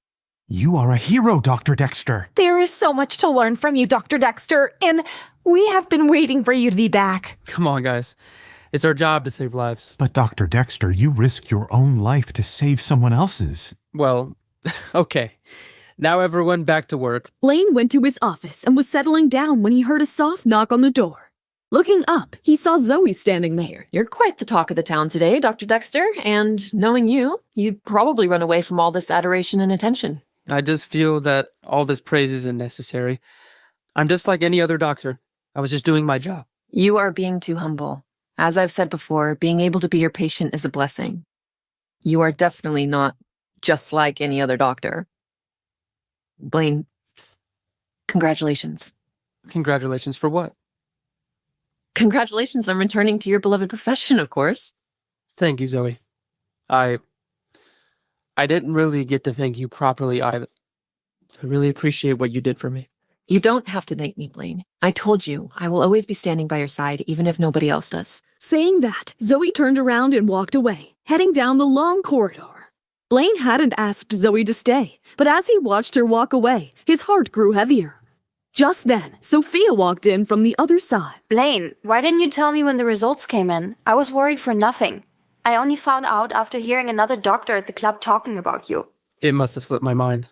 You are a hero, Dr. Dexter. There is so much to learn from you, Dr. Dexter, and we have been waiting for you to be back. Come on, guys. It's our job to save lives. But Dr. Dexter, you risked your own life to save someone else's. Well, okay. Now everyone back to work. Blaine went to his office and was settling down when he heard a soft knock on the door. Looking up, he saw Zoe standing there. You're quite the talk of the town today, Dr. Dexter, and knowing you, you'd probably run away from all this adoration and attention. I just feel that all this praise isn't necessary. I'm just like any other doctor. I was just doing my job. You are being too humble. As I've said before, being able to be your patient is a blessing. You are definitely not just like any other doctor. Blaine, congratulations. Congratulations for what? Congratulations on returning to your beloved profession, of course. Thank you, Zoe. I didn't really get to thank you properly either. I really appreciate what you did for me. You don't have to thank me, Blaine. I told you, I will always be standing by your side, even if nobody else does. Saying that, Zoe turned around and walked away, heading down the long corridor. Blaine hadn't asked Zoe to stay, but as he watched her walk away, his heart grew heavier. Just then, Sophia walked in from the other side. Blaine, why didn't you tell me when the results came in? I was worried for nothing. I only found out after hearing another doctor at the club talking about you. It must have slipped my mind.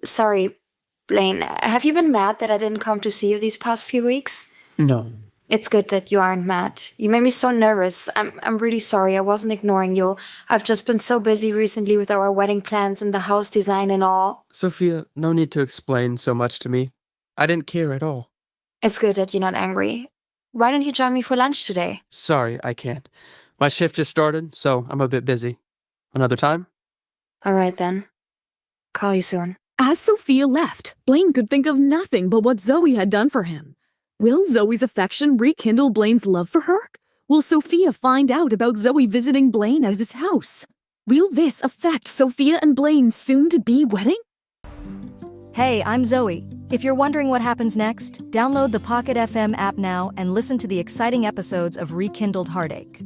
Sorry, Blaine. Have you been mad that I didn't come to see you these past few weeks? No. It's good that you aren't mad. You made me so nervous. I'm really sorry. I wasn't ignoring you. I've just been so busy recently with our wedding plans and the house design and all. Sophia, no need to explain so much to me. I didn't care at all. It's good that you're not angry. Why don't you join me for lunch today? Sorry, I can't. My shift just started, so I'm a bit busy. Another time? All right then. Call you soon. As Sophia left, Blaine could think of nothing but what Zoe had done for him. Will Zoe's affection rekindle Blaine's love for her? Will Sophia find out about Zoe visiting Blaine at his house? Will this affect Sophia and Blaine's soon-to-be wedding? Hey, I'm Zoe. If you're wondering what happens next, download the Pocket FM app now and listen to the exciting episodes of Rekindled Heartache.